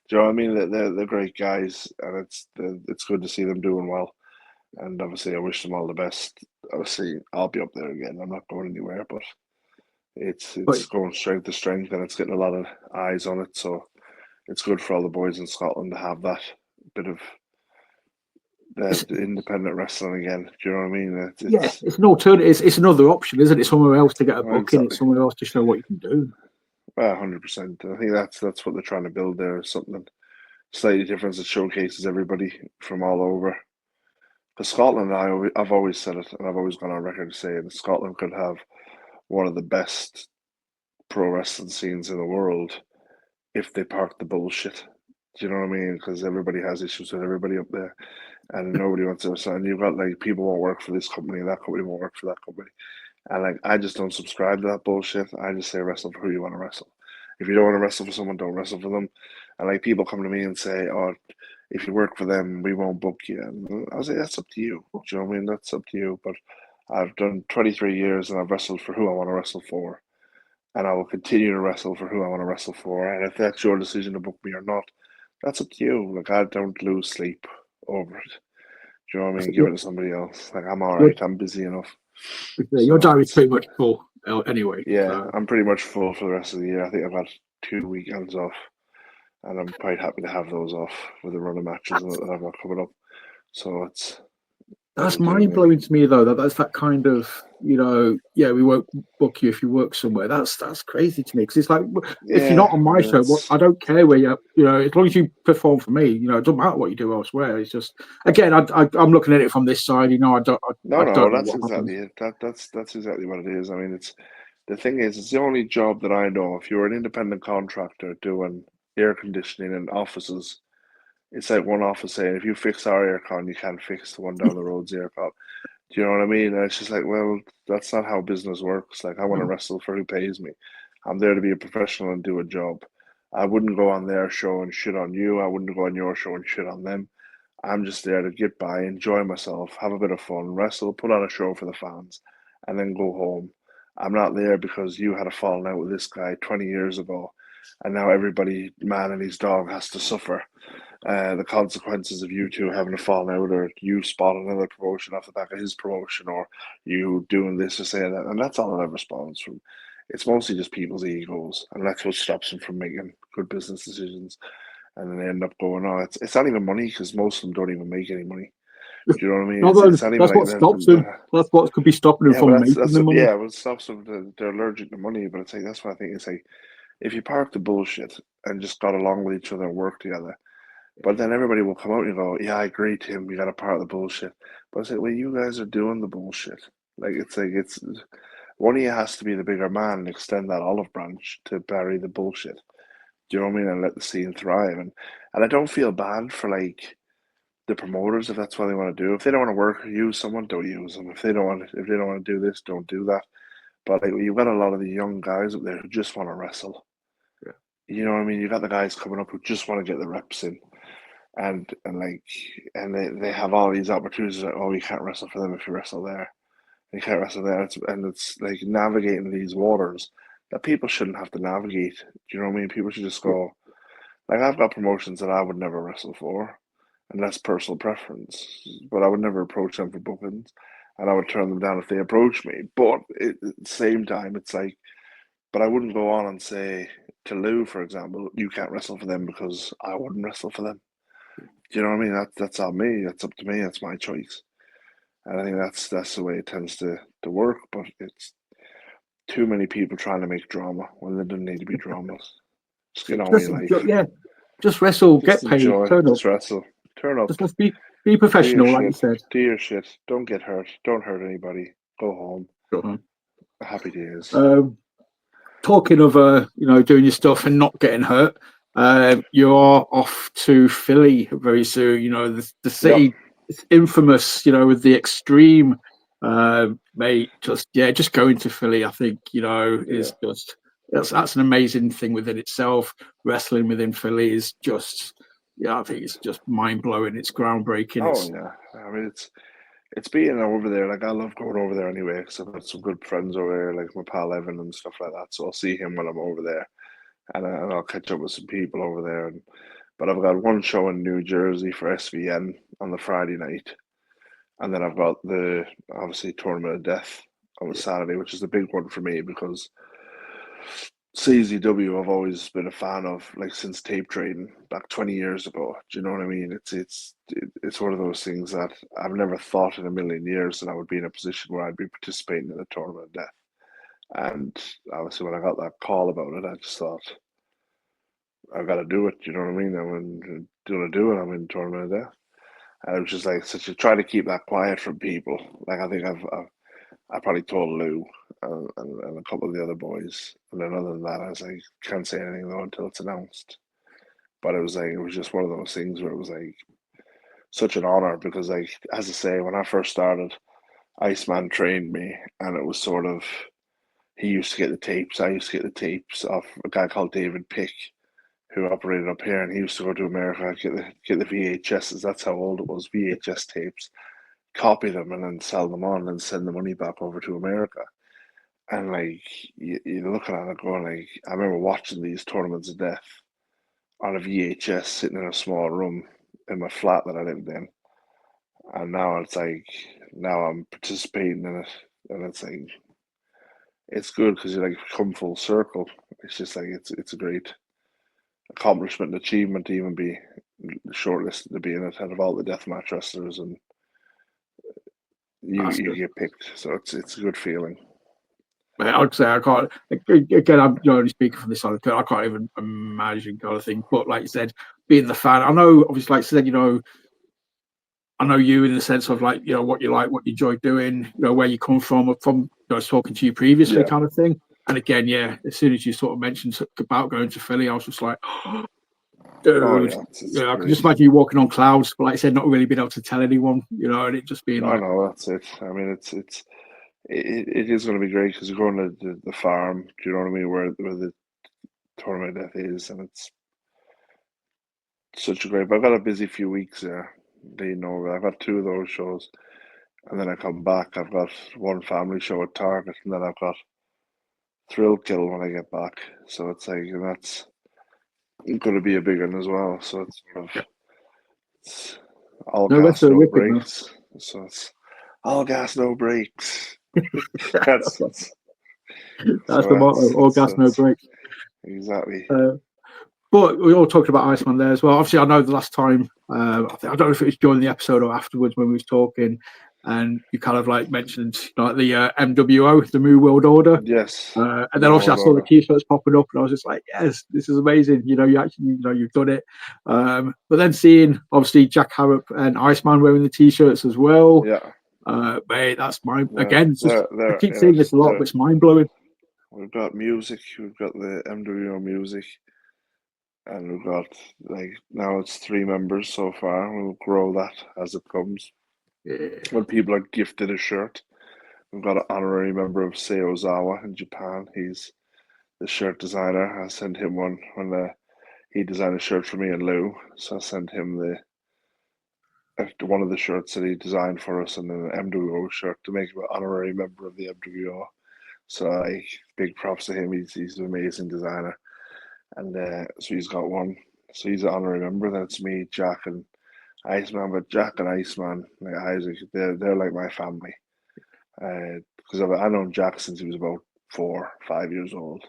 Do you know what I mean? They're great guys, and it's good to see them doing well. And obviously, I wish them all the best. Obviously, I'll be up there again. I'm not going anywhere, but But it's going strength to strength, and it's getting a lot of eyes on it. So it's good for all the boys in Scotland to have that bit of it's the independent wrestling again. Do you know what I mean? yeah, it's an alternative. It's another option, isn't it? Somewhere else to get a Well, booking. It's exactly. somewhere else to show what you can do. 100%. I think that's what they're trying to build there. Something slightly different that showcases everybody from all over. Because Scotland, I've always said it, and I've always gone on record saying that Scotland could have one of the best pro wrestling scenes in the world if they parked the bullshit. Do you know what I mean? Because everybody has issues with everybody up there, and nobody wants to. So, and you've got like people won't work for this company, that company won't work for that company, and like I just don't subscribe to that bullshit. I just say wrestle for who you want to wrestle. If you don't want to wrestle for someone, don't wrestle for them. And like people come to me and say, "Oh, if you work for them, we won't book you." And I was like, "That's up to you." Do you know what I mean? That's up to you. But I've done 23 years and I've wrestled for who I want to wrestle for, and I will continue to wrestle for who I want to wrestle for. And if that's your decision to book me or not, that's up to you. Like I don't lose sleep over it. Do you know what I I mean? think Give it to somebody else. Like I'm all your, right. I'm busy enough. your So diary's it's pretty much full anyway. yeah. So I'm pretty much full for the rest of the year. I think I've got 2 weekends off, and I'm quite happy to have those off with the run of matches that's that I've got coming up. So that's it'll do mind me. blowing to me though. That's that kind of yeah, we won't book you if you work somewhere. That's crazy to me because it's like if you're Yeah, not on I my mean show, what it's I don't care where as long as you perform for me, it doesn't matter what you do elsewhere. It's just again, I'm looking at it from this side. I no, don't know that's what happens. exactly it. That's exactly what it is. I mean, it's the thing is, it's the only job that I know. If you're an independent contractor doing air conditioning in offices, it's like one office saying, if you fix our aircon, you can't fix the one down the road's aircon. Do you know what I mean? And it's just like, well, that's not how business works. Like, I want to No. wrestle for who pays me. I'm there to be a professional and do a job. I wouldn't go on their show and shit on you. I wouldn't go on your show and shit on them. I'm just there to get by, enjoy myself, have a bit of fun, wrestle, put on a show for the fans, and then go home. I'm not there because you had a falling out with this guy 20 years ago, and now everybody, man and his dog, has to suffer the consequences of you two having a falling out, or you spot another promotion off the back of his promotion, or you doing this or saying that. And that's all it ever spawns from. It's mostly just people's egos, and that's what stops them from making good business decisions. And then they end up going, oh, it's not even money because most of them don't even make any money. Do you know what I mean? Although It's not even that's like what stops them. That's what could be stopping them yeah, but from making that's the money. yeah, well, it stops them. They're allergic to money, but it's like that's what I think. It's like if you park the bullshit and just got along with each other and work together, but then everybody will come out and go, yeah, I agree, Tim, you got to part the bullshit. But I say, well, you guys are doing the bullshit. It's one of you has to be the bigger man and extend that olive branch to bury the bullshit. Do you know what I mean? And let the scene thrive. And I don't feel bad for like the promoters if that's what they want to do. If they don't want to work, use someone, don't use them. If they don't want to do this, don't do that. But like, you've got a lot of the young guys up there who just want to wrestle. Yeah. You know what I mean? You got the guys coming up who just want to get the reps in. And they have all these opportunities like, oh, you can't wrestle for them if you wrestle there. You can't wrestle there. It's like navigating these waters that people shouldn't have to navigate. Do you know what I mean? People should just Yeah. go, like I've got promotions that I would never wrestle for, and that's personal preference. But I would never approach them for bookings, and I would turn them down if they approach me. But at the same time, it's like, but I wouldn't go on and say to Lou, for example, you can't wrestle for them because I wouldn't wrestle for them. you know what I mean? That's on me. That's up to me. That's my choice. And I think that's the way it tends to work. But it's too many people trying to make drama when there doesn't need to be dramas. Just get on with Just your life. yeah, just wrestle, Just get paid, enjoy. turn up. Just wrestle. Turn up. Just be Do your professional, like you shit. said. Do your shit. Don't get hurt. Don't hurt anybody. Go home. Sure. Happy days. Talking of doing your stuff and not getting hurt, you are off to Philly very soon. You know the city Yep. is infamous. You know with the extreme, mate. Just going to Philly, I think is just that's an amazing thing within itself. Wrestling within Philly is just I think it's just mind blowing. It's groundbreaking. Oh yeah. I mean it's being over there. Like I love going over there anyway because I've got some good friends over there, like my pal Evan and stuff like that. So I'll see him when I'm over there, and I'll catch up with some people over there. But I've got one show in New Jersey for SVN on the Friday night, and then I've got the obviously Tournament of Death on the Saturday, which is the big one for me because CZW I've always been a fan of, like since tape trading back 20 years ago. Do you know what I mean? It's one of those things that I've never thought in a million years that I would be in a position where I'd be participating in a Tournament of Death. And obviously when I got that call about it, I just thought I've got to do it. You know what I mean? I'm gonna do it. I'm in Tournament of Death. And it was just like such a try to keep that quiet from people. Like I think I probably told Lou and a couple of the other boys, and then other than that, I was like, can't say anything though until it's announced. But it was just one of those things where it was like such an honor because, like as I say, when I first started, Iceman trained me, and it was sort of he used to get the tapes. I used to get the tapes off a guy called David Pick, who operated up here, and he used to go to America get the VHSs. That's how old it was, VHS tapes. Copy them and then sell them on and send the money back over to America. And like you're looking at it going like I remember watching these tournaments of death on a VHS sitting in a small room in my flat that I lived in. And now it's like now I'm participating in it and it's like it's good because you like come full circle. It's just like it's a great accomplishment and achievement to even be shortlisted to be in it out of all the deathmatch wrestlers and you get picked. So it's a good feeling. I'd say I can't. Again, I'm only speaking from this side of the I can't even imagine kind of thing. But like you said, being the fan, I know obviously, like I said, I know you in the sense of like what you like, what you enjoy doing, where you come from. I was talking to you previously, Yeah. kind of thing. And again, as soon as you sort of mentioned about going to Philly, I was just like, dude, Oh yeah, it's I can great. just imagine you walking on clouds. But like I said, not really being able to tell anyone, and it just being like, No, that's it. I mean, it is going to be great because you're going to the farm. Do you know what I mean? Where the tournament death is, and it's such a great. But I've got a busy few weeks there. I've got two of those shows, and then I come back. I've got one family show at Target, and then I've got Thrill Kill when I get back. So it's like, and that's going to be a big one as well. So it's sort of it's all no, that's gas, so no wicked, man. brakes. So it's all gas, no brakes. that's That's the motto: all gas, no that's brakes. exactly. But we all talked about Iceman there as well. Obviously, I know the last time, I don't know if it was during the episode or afterwards when we was talking, and you kind of like mentioned like the MWO, the New World Order. Yes. And then obviously I saw the t-shirts popping up and I was just like, yes, this is amazing. You actually, you've done it. But then seeing obviously Jack Harrop and Iceman wearing the t-shirts as well. Yeah. Mate, that's They're, again, it's just, I they're keep in saying it. this a lot, but it's mind blowing. We've got music. We've got the MWO music. And we've got, like, now it's 3 members so far. We'll grow that as it comes. Yeah. When people are gifted a shirt, we've got an honorary member of Seiyozawa in Japan. He's the shirt designer. I sent him one when he designed a shirt for me and Lou. So I sent him one of the shirts that he designed for us and then an MWO shirt to make him an honorary member of the MWO. So big props to him. He's an amazing designer. And so he's got one. So he's an honorary member. That's me, Jack, and Iceman. But Jack and Iceman, like Isaac, they're like my family. Because I've known Jack since he was about 4, 5 years old.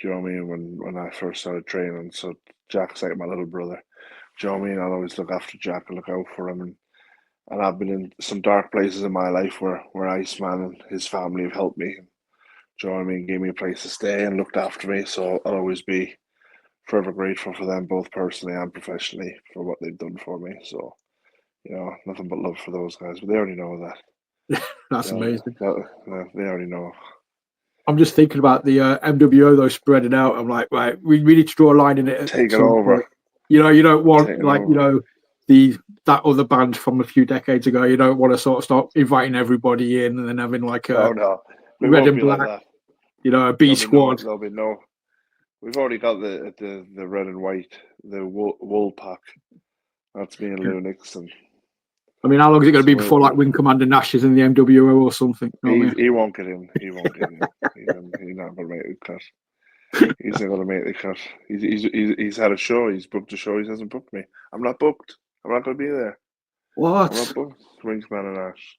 Do you know what I mean? When I first started training, so Jack's like my little brother. Do you know what I mean? I'll always look after Jack and look out for him. And I've been in some dark places in my life where Iceman and his family have helped me. Do you know what I mean? Gave me a place to stay and looked after me. So I'll always be forever grateful for them, both personally and professionally, for what they've done for me. So, nothing but love for those guys. But they already know that. That's amazing. They already know. I'm just thinking about the MWO though spreading out. I'm like, right, we need to draw a line in it. Take it over. Point. You don't want that other band from a few decades ago. You don't want to sort of start inviting everybody in and then having like a red and black, like that. A B squad. There'll be no. We've already got the red and white, the wool pack. That's me and Lou Nixon. I mean, how long is it going to be before like Wing Commander Nash is in the MWO or something? He won't get in. He won't get in. He's not going to make the cut. He's not going to make the cut. He's had a show. He's booked a show. He hasn't booked me. I'm not booked. I'm not going to be there. What? I'm not booked. Wing Commander Nash.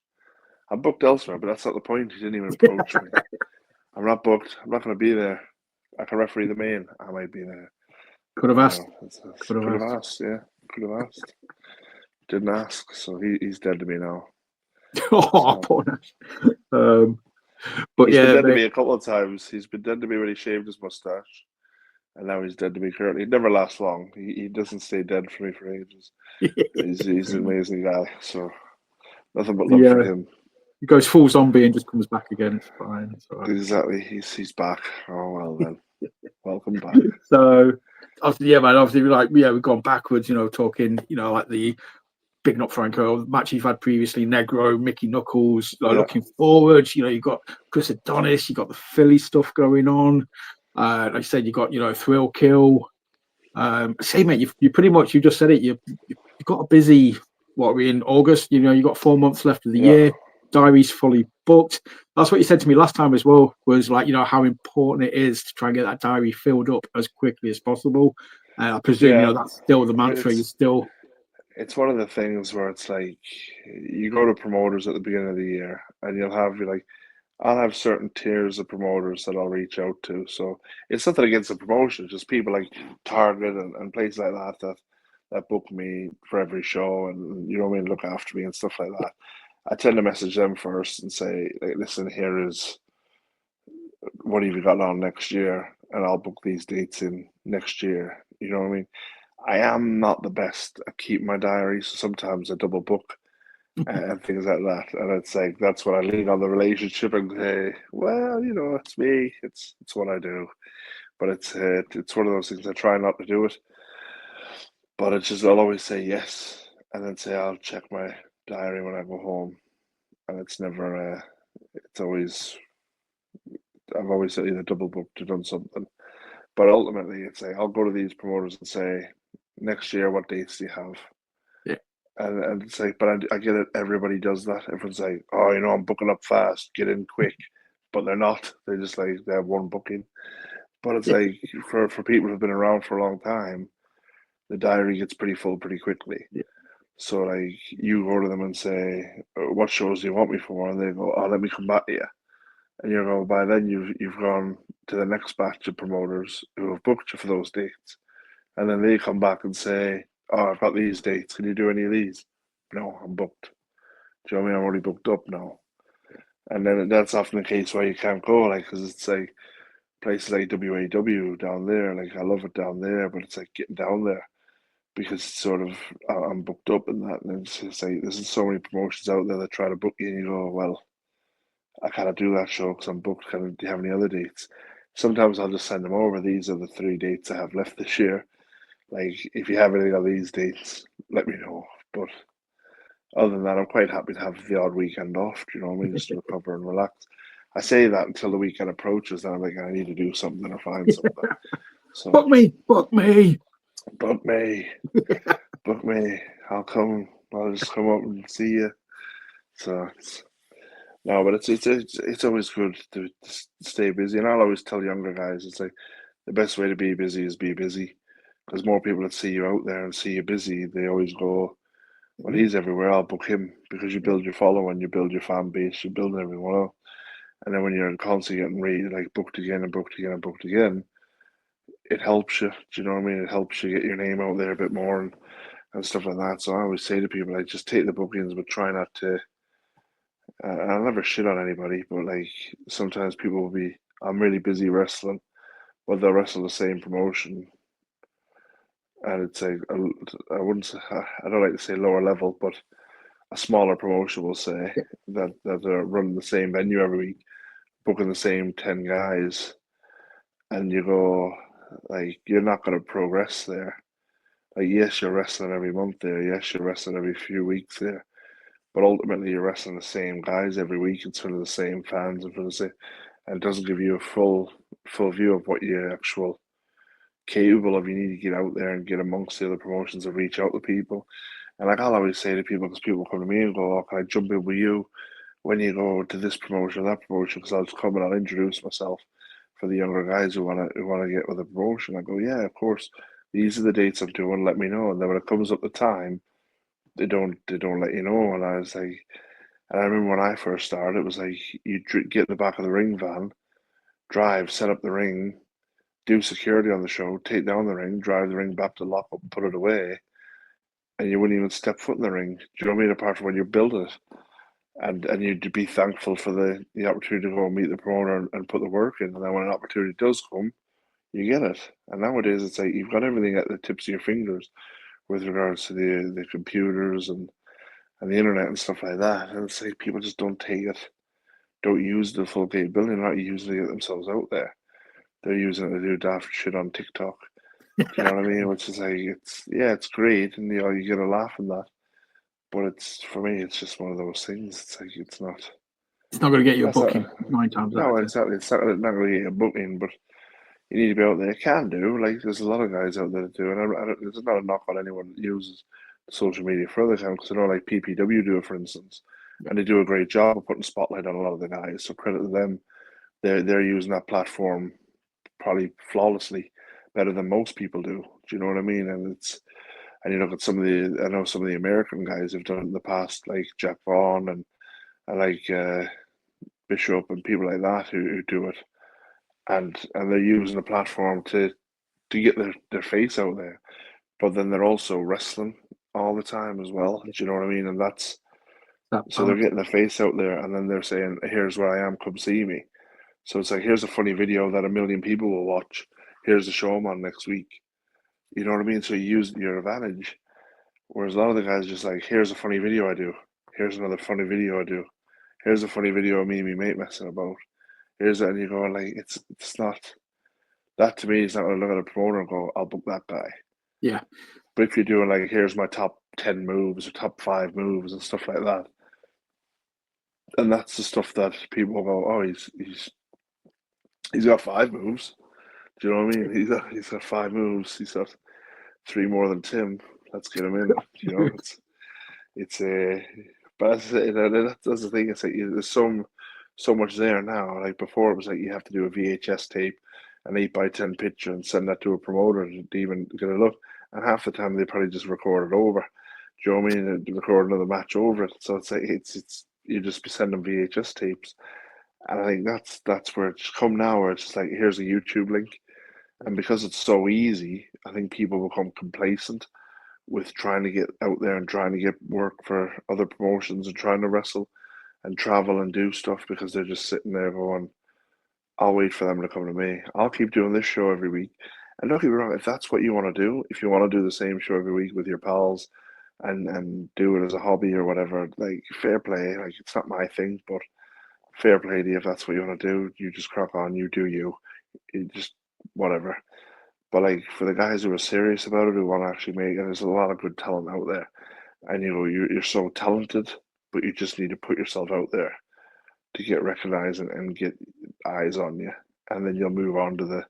I'm booked elsewhere, but that's not the point. He didn't even approach me. I'm not booked. I'm not going to be there. I can referee the main. I might be there. Could have asked. Could have asked. Yeah, could have asked. Didn't ask, so he's dead to me now. Poor Nash. But he's been dead to me a couple of times. He's been dead to me when he shaved his mustache, and now he's dead to me currently. He never lasts long. He doesn't stay dead for me for ages. He's an amazing guy. So nothing but love for him. He goes full zombie and just comes back again. It's fine. Exactly. He's back. Oh well then. Welcome back. So obviously we've gone backwards, talking, like the picking up Franco, the match you've had previously, Necro, Mickie Knuckles, looking forward, you've got Chris Adonis, you've got the Philly stuff going on. Like I said, you got, Thrill Kill. Say, mate, you pretty much, you just said it, you've got a busy, we're in August, you've got 4 months left of the year. Diary's fully booked. That's what you said to me last time as well, was like, how important it is to try and get that diary filled up as quickly as possible. I presume, that's still the mantra. It's one of the things where it's like, you go to promoters at the beginning of the year and you'll have, I'll have certain tiers of promoters that I'll reach out to. So it's nothing against the promotion, just people like Target and places like that book me for every show and, look after me and stuff like that. I tend to message them first and say, listen, here is what have you got on next year, and I'll book these dates in next year. You know what I mean? I am not the best at keeping my diary, so sometimes I double book and things like that. And it's like that's what I lean on the relationship and say, well, it's me, it's what I do. But it's one of those things I try not to do it. But it's just I'll always say yes, and then say I'll check my diary when I go home, and it's never. It's always. I've always either double booked or done something, but ultimately it's like I'll go to these promoters and say, next year what dates do you have? Yeah, and it's like, but I get it. Everybody does that. Everyone's like, oh, I'm booking up fast, get in quick, but they're not. They're just like they have one booking. But it's like for people who've been around for a long time, the diary gets pretty full pretty quickly. Yeah. So like you go to them and say, what shows do you want me for? And they go, oh, let me come back to you. And you go, by then you've gone to the next batch of promoters who have booked you for those dates. And then they come back and say, oh, I've got these dates. Can you do any of these? No, I'm booked. Do you know what I mean? I'm already booked up now. And then that's often the case why you can't go, because it's like places like WAW down there. Like I love it down there, but it's like getting down there. Because it's sort of I'm booked up and that, and it's just like there's so many promotions out there that try to book you, and you go, well, I can't do that show because I'm booked. Do you have any other dates? Sometimes I'll just send them over. These are the 3 dates I have left this year. Like if you have any of these dates, let me know. But other than that, I'm quite happy to have the odd weekend off. Do you know what I mean? Just to recover and relax. I say that until the weekend approaches, and I'm like, I need to do something or find something. So book me. Book me. I'll come. I'll just come up and see you. So no, but it's always good to stay busy, and I'll always tell younger guys, it's like the best way to be busy is be busy, because more people that see you out there and see you busy, they always go, well, he's everywhere. I'll book him, because you build your following, you build your fan base, you build everyone up, and then when you're constantly getting booked again and booked again and booked again. it helps you. Do you know what I mean? It helps you get your name out there a bit more and stuff like that. So I always say to people, like, just take the bookings, but try not to. I'll never shit on anybody, but like sometimes people will be, I'm really busy wrestling, but they'll wrestle the same promotion, and it's like I wouldn't say, I don't like to say lower level, but a smaller promotion will say Yeah. that they're running the same venue every week, booking the same 10 guys, and you go, like, you're not going to progress there. Like, yes, you're wrestling every month there. Yes, you're wrestling every few weeks there. But ultimately, you're wrestling the same guys every week in front of the same fans in front of the same, and it doesn't give you a full view of what you're actual capable of. You need to get out there and get amongst the other promotions and reach out to people. And like I'll always say to people, because people come to me and go, "Oh, can I jump in with you when you go to this promotion or that promotion?" Because I'll just come and I'll introduce myself for the younger guys who wanna get with the promotion. I go, "Yeah, of course. These are the dates I'm doing. Let me know." And then when it comes up the time, they don't let you know. And I was like, and I remember when I first started, it was like you get in the back of the ring van, drive, set up the ring, do security on the show, take down the ring, drive the ring back to lock up and put it away, and you wouldn't even step foot in the ring. Do you know what I mean? Apart from when you're building it, and you'd be thankful for the opportunity to go and meet the promoter and put the work in. And then when an opportunity does come, you get it. And nowadays, it's like you've got everything at the tips of your fingers with regards to the computers and the internet and stuff like that. And it's like people just don't take it, don't use the full capability, they're not using it to get themselves out there. They're using it to do daft shit on TikTok. Do you know what I mean? Which is like, it's great, and you get a laugh in that. But it's, for me, it's just one of those things. It's like it's not. It's not going to get you a That's not. booking 9 times out No, of 10. exactly. It's not going to get a booking, but you need to be out there. It can do. Like there's a lot of guys out there that do, and there's not a knock on anyone that uses social media for other accounts. Because I know like PPW do it, for instance, Yeah. and they do a great job of putting spotlight on a lot of the guys. So credit to them. They're using that platform probably flawlessly, better than most people do. Do you know what I mean? And you look at I know some of the American guys have done it in the past, like Jack Vaughn and like Bishop and people like that who do it, and they're using the platform to get their face out there. But then they're also wrestling all the time as well. Do you know what I mean? And that's That so they're balance. getting their face out there, and then they're saying, "Here's where I am. Come see me." So it's like, here's a funny video that a million people will watch. Here's the show I'm on next week. You know what I mean? So you use your advantage. Whereas a lot of the guys just like, here's a funny video I do. Here's another funny video I do. Here's a funny video of me and my mate messing about. Here's that, and you go like, it's not that to me. It's not going to look at a promoter and go, I'll book that guy. Yeah. But if you're doing like, here's my top 10 moves or top 5 moves and stuff like that, and that's the stuff that people go, oh, he's got 5 moves. Do you know what I mean? He's got 5 moves. He's got 3 more than Tim. Let's get him in. You know, it's a. But that's the thing. It's like there's so much there now. Like before, it was like you have to do a VHS tape, an 8x10 picture, and send that to a promoter to even get a look. And half the time they probably just record it over. Do you know what I mean? And record another match over it. So it's like it's you just be sending VHS tapes. And I think that's where it's come now, where it's just like here's a YouTube link. And because it's so easy, I think people become complacent with trying to get out there and trying to get work for other promotions and trying to wrestle and travel and do stuff because they're just sitting there going, I'll wait for them to come to me. I'll keep doing this show every week. And don't get me wrong, if that's what you want to do, if you want to do the same show every week with your pals and do it as a hobby or whatever, like fair play. Like it's not my thing, but fair play to you if that's what you want to do. You just crack on, you do you. You just whatever. But like for the guys who are serious about it, who want to actually make it, there's a lot of good talent out there. And you're so talented, but you just need to put yourself out there to get recognized and get eyes on you. And then you'll move on to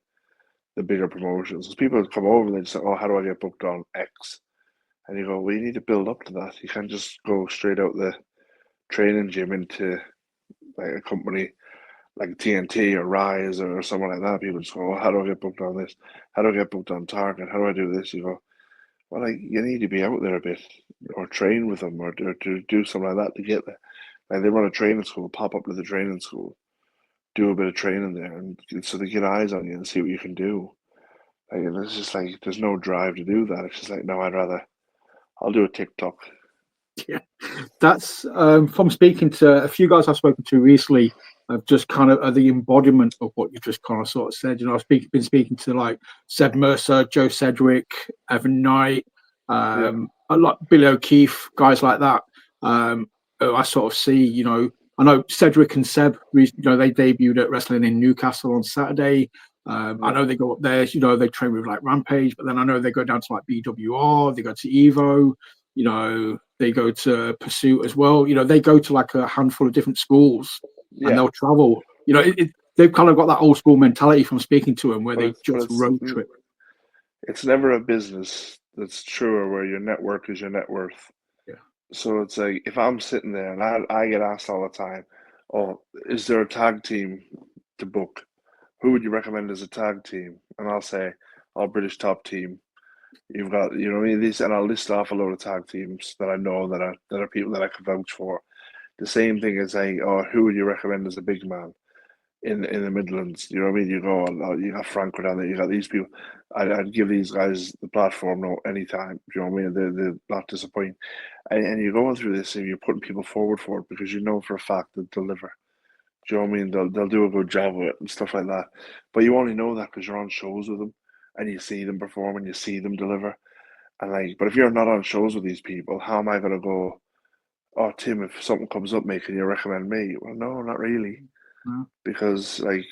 the bigger promotions. Because people come over and they just say, oh, how do I get booked on X? And you go, well, you need to build up to that. You can't just go straight out the training gym into like a company like TNT or Rise or someone like that. People just go, well, how do I get booked on this? How do I get booked on Target? How do I do this? You go, well, like you need to be out there a bit, or train with them, or to do something like that to get there. Like they run a training school, pop up to the training school, do a bit of training there, and so they get eyes on you and see what you can do. Like, and it's just like there's no drive to do that. It's just like, no, I'll do a TikTok. Yeah, that's from speaking to a few guys I've spoken to recently. Of just kind of the embodiment of what you just kind of sort of said. You know, been speaking to like Seb Mercer, Joe Sedgwick, Evan Knight, Yeah, a lot Billy O'Keefe, guys like that. Who I sort of see. You know, I know Sedgwick and Seb. You know, they debuted at wrestling in Newcastle on Saturday. I yeah, know they go up there. You know, they train with like Rampage, but then I know they go down to like BWR. They go to Evo. You know, they go to Pursuit as well. You know, they go to like a handful of different schools and yeah. they'll travel. You know, they've kind of got that old school mentality from speaking to them where But they just road trip. it's never a business that's truer where your network is your net worth. Yeah. So it's like if I'm sitting there and I get asked all the time, "Oh, is there a tag team to book? Who would you recommend as a tag team?" And I'll say, "Oh, British Top Team." You've got, you know, what I mean, these, and I'll list off a load of tag teams that I know that are people that I can vouch for. The same thing as saying, "Oh, who would you recommend as a big man in the Midlands?" You know what I mean? You go, "Oh, you got Franco down there, you got these people." I'd give these guys the platform no anytime. You know what I mean? They're not disappointing. And you're going through this and you're putting people forward for it because you know for a fact that they'll deliver. Do you know what I mean? They'll do a good job with it and stuff like that. But you only know that because you're on shows with them and you see them perform and you see them deliver. And like, but if you're not on shows with these people, how am I gonna go, "Oh, Tim, if something comes up, mate, can you recommend me?" Well, no, not really, Yeah. because like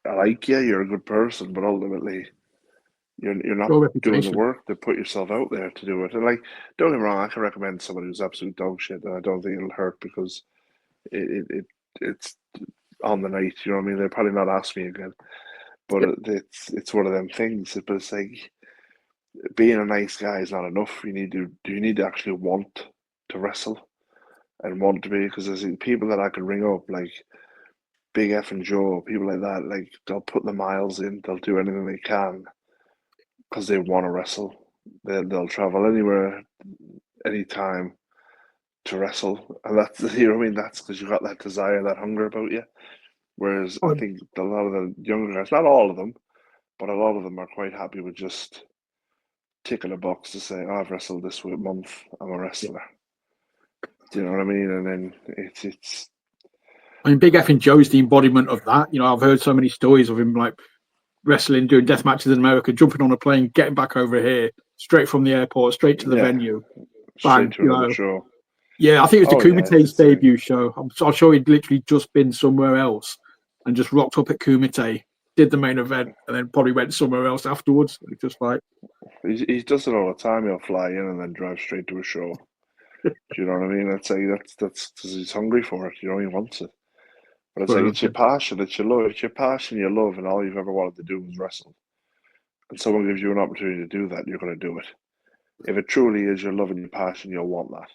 I like you, you're a good person, but ultimately you're not Your doing the reputation. work to put yourself out there to do it. And like, don't get me wrong, I can recommend somebody who's absolute dog shit, and I don't think it'll hurt because it's on the night. You know what I mean? They'll probably not ask me again, but Yep. it's one of them things. But it's like being a nice guy is not enough. You need to actually want to wrestle and want to be, because there's people that I can ring up like Big F and Joe, people like that. Like they'll put the miles in, they'll do anything they can because they want to wrestle. They'll travel anywhere, anytime to wrestle, and that's you know what I mean. That's because you got that desire, that hunger about you. Whereas I Oh, think a lot of the younger guys, not all of them, but a lot of them are quite happy with just ticking a box to say, "Oh, I've wrestled this month. I'm a yeah. wrestler." Do you know what I mean? And then it's I mean, Big F and Joe's the embodiment of that. You know, I've heard so many stories of him like wrestling, doing death matches in America, jumping on a plane, getting back over here, straight from the airport, straight to the yeah, venue. straight Bang, to you another know. show. Yeah, I think it was the Oh yeah, Kumité's it's like debut show. I'm sure he'd literally just been somewhere else and just rocked up at Kumite, did the main event, and then probably went somewhere else afterwards. It's just like, he does it all the time. He'll fly in and then drive straight to a show. Do you know what I mean? It's like that's because he's hungry for it. You know, he wants it. But it's like well, it's your passion, it's your love, it's your passion, your love, and all you've ever wanted to do was wrestle. And someone gives you an opportunity to do that, you're going to do it. If it truly is your love and your passion, you'll want that.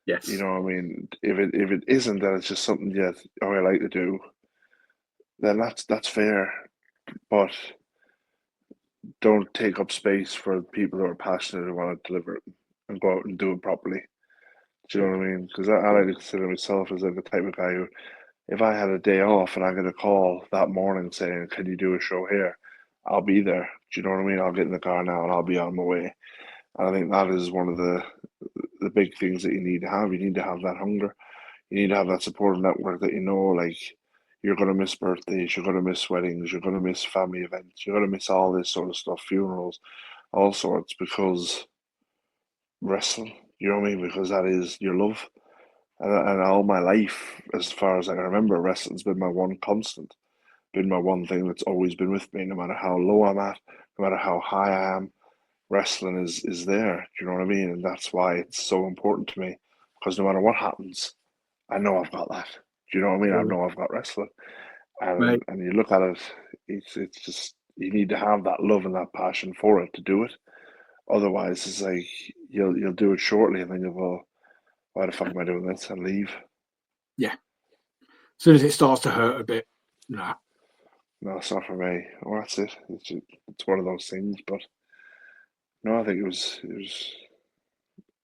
You yes. know what I mean? If it isn't, that it's just something that I like to do, then that's fair. But don't take up space for people who are passionate and want to deliver it and go out and do it properly. Do you Yeah. know what I mean? Because I like to consider myself as like the type of guy who, if I had a day off and I get a call that morning saying, "Can you do a show here?" I'll be there. Do you know what I mean? I'll get in the car now and I'll be on my way. And I think that is one of the big things that you need to have. You need to have that hunger. You need to have that support network that you know, like you're gonna miss birthdays, you're gonna miss weddings, you're gonna miss family events, you're gonna miss all this sort of stuff, funerals, all sorts, because wrestling. You know what I mean? Because that is your love. And all my life, as far as I can remember, wrestling's been my one constant, been my one thing that's always been with me, no matter how low I'm at, no matter how high I am. Wrestling is there. Do you know what I mean? And that's why it's so important to me, because no matter what happens, I know I've got that. Do you know what I mean? I Well, know I've got wrestling, mate, and you look at it, it's just you need to have that love and that passion for it to do it. Otherwise, it's like you'll do it shortly, and then you'll go, "Why the fuck am I doing this?" and leave. yeah. As soon as it starts to hurt a bit, nah. No, it's not for me. Well, that's it. It's one of those things. But no, I think it was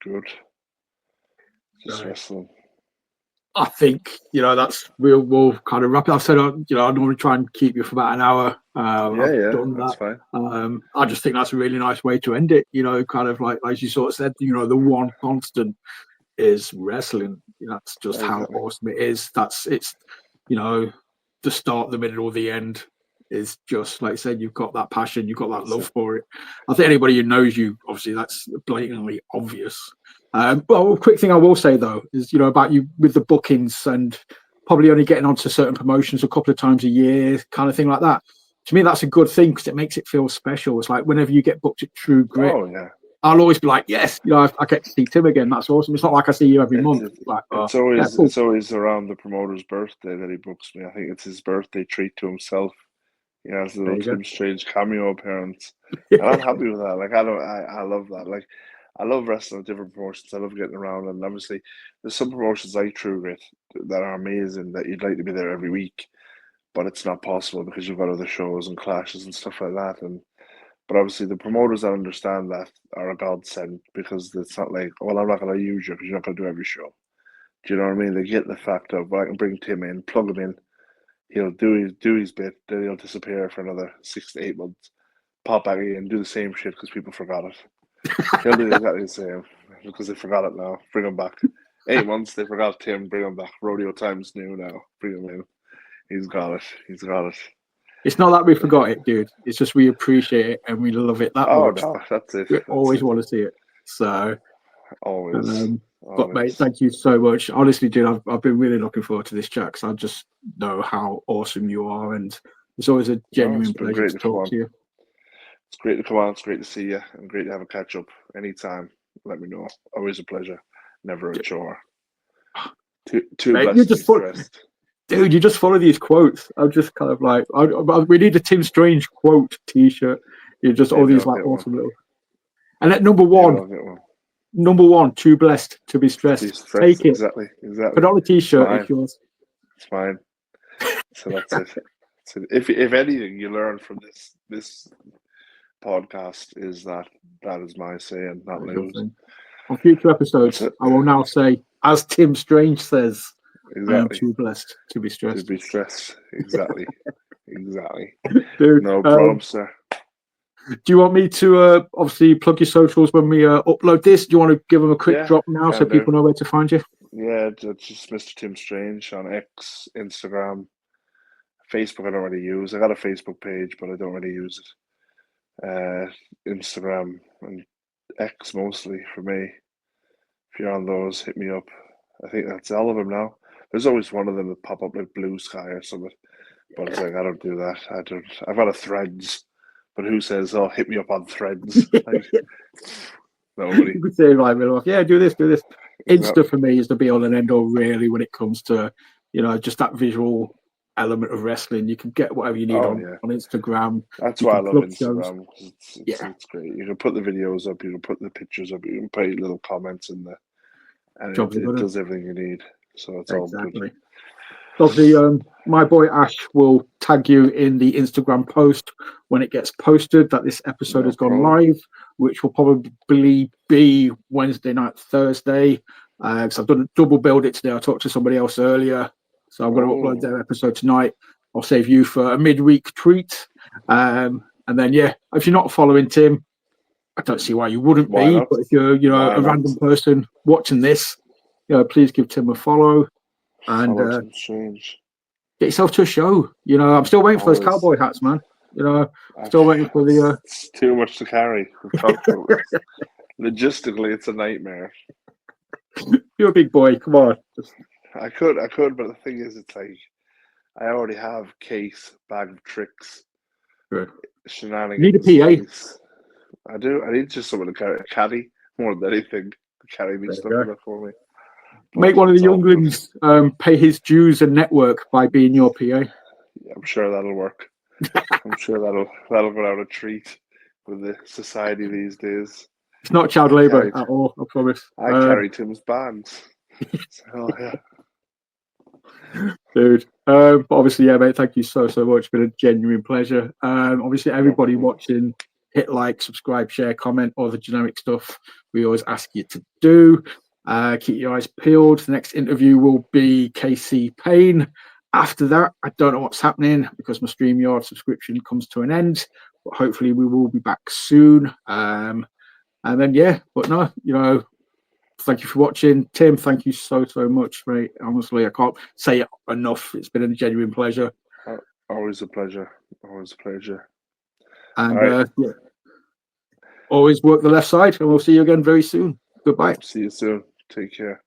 good. Just Right. wrestling. I think, we'll kind of wrap it. I've said, I normally try and keep you for about an hour. I've done that's that. fine. I just think that's a really nice way to end it. Kind of like you sort of said, the one constant is wrestling. That's just how awesome it is. It's the start, the middle, or the end is just like I said. You've got that passion, you've got that love for it. I think anybody who knows you, obviously, that's blatantly obvious. But a quick thing I will say though is about you with the bookings and probably only getting onto certain promotions a couple of times a year, kind of thing like that. To me, that's a good thing because it makes it feel special. It's like whenever you get booked at True Grit, I'll always be like, yes, I get to see Tim again. That's awesome. It's not like I see you every month. It's always around the promoter's birthday that he books me. I think it's his birthday treat to himself. He has a little Tim Strange cameo appearance, and I'm happy with that. Like I love that. Like I love wrestling at different promotions. I love getting around, and obviously there's some promotions like True Grit that are amazing that you'd like to be there every week, but it's not possible because you've got other shows and clashes and stuff like that. But obviously the promoters that understand that are a godsend because it's not like, well, I'm not going to use you because you're not going to do every show. Do you know what I mean? They get the fact of, well, I can bring Tim in, plug him in, he'll do his bit, then he'll disappear for another 6 to 8 months, pop back in, do the same shit because people forgot it. He'll do exactly the same because they forgot it now. Bring him back. 8 months, they forgot Tim, bring him back. Rodeo time's new now. Bring him in. He's got it. It's not that we forgot it, dude. It's just we appreciate it and we love it that much. No, that's it. We always want to see it. So, always. But mate, thank you so much. Honestly, dude, I've been really looking forward to this chat because I just know how awesome you are, and it's always a genuine pleasure to talk to you. It's great to come on. It's great to see you, and great to have a catch up anytime. Let me know. Always a pleasure. Never a chore. Too mate, blessed. Dude, you just follow these quotes. I'm just kind of like, we need a Tim Strange quote T-shirt. You're just all these like awesome little. And at number one, too blessed to be stressed. Take it. Exactly. Put on a T-shirt. It's yours. It's fine. So that's it. So if anything you learn from this podcast is that is my saying, not lose. On future episodes, I will now say, as Tim Strange says. Exactly. I am too blessed to be stressed. Exactly. Exactly. Dude, no problem, sir. Do you want me to obviously plug your socials when we upload this? Do you want to give them a quick drop now so people know where to find you? Yeah, it's just Mr. Tim Strange on X, Instagram, Facebook. I don't really use. I got a Facebook page, but I don't really use it. Instagram and X mostly for me. If you're on those, hit me up. I think that's all of them now. There's always one of them that pop up like Blue Sky or something. But it's like, I don't do that. I've got a Threads. But who says, oh, hit me up on Threads? Like, nobody. You could say, right, do this. Insta for me is the be all and end all, really, when it comes to, just that visual element of wrestling. You can get whatever you need on Instagram. That's why I love Instagram. It's great. You can put the videos up, you can put the pictures up, you can put little comments in there. And it does everything you need. So it's all good. Obviously, my boy Ash will tag you in the Instagram post when it gets posted that this episode has gone live, which will probably be Wednesday night, Thursday. Because I've done a double build it today. I talked to somebody else earlier, so I'm going to upload their episode tonight. I'll save you for a midweek treat. And then, if you're not following Tim, I don't see why you wouldn't be. But if you're, a random person watching this, please give Tim a follow. And get yourself to a show. I'm still waiting for those cowboy hats, man. Still waiting for the. It's too much to carry. Logistically, it's a nightmare. You're a big boy. Come on. I could, but the thing is, it's like I already have case, bag of tricks, shenanigans. You need a PA. I do. I need just someone to carry a caddy more than anything to carry me stuff for me. Make one of the younglings pay his dues and network by being your PA. Yeah, I'm sure that'll work. I'm sure that'll go out a treat with the society these days. It's not child labour at all, I promise. I carry Tim's bands. So, Dude. But obviously, mate, thank you so much. It's been a genuine pleasure. Obviously, everybody watching, hit like, subscribe, share, comment, all the generic stuff we always ask you to do. Keep your eyes peeled. The next interview will be KC Payne. After that, I don't know what's happening because my StreamYard subscription comes to an end, but hopefully we will be back soon. And then, yeah, but no, thank you for watching. Tim, thank you so much, mate. Honestly, I can't say it enough. It's been a genuine pleasure. Always a pleasure. Always a pleasure. And yeah, always work the left side, and we'll see you again very soon. Goodbye. See you soon. Take care.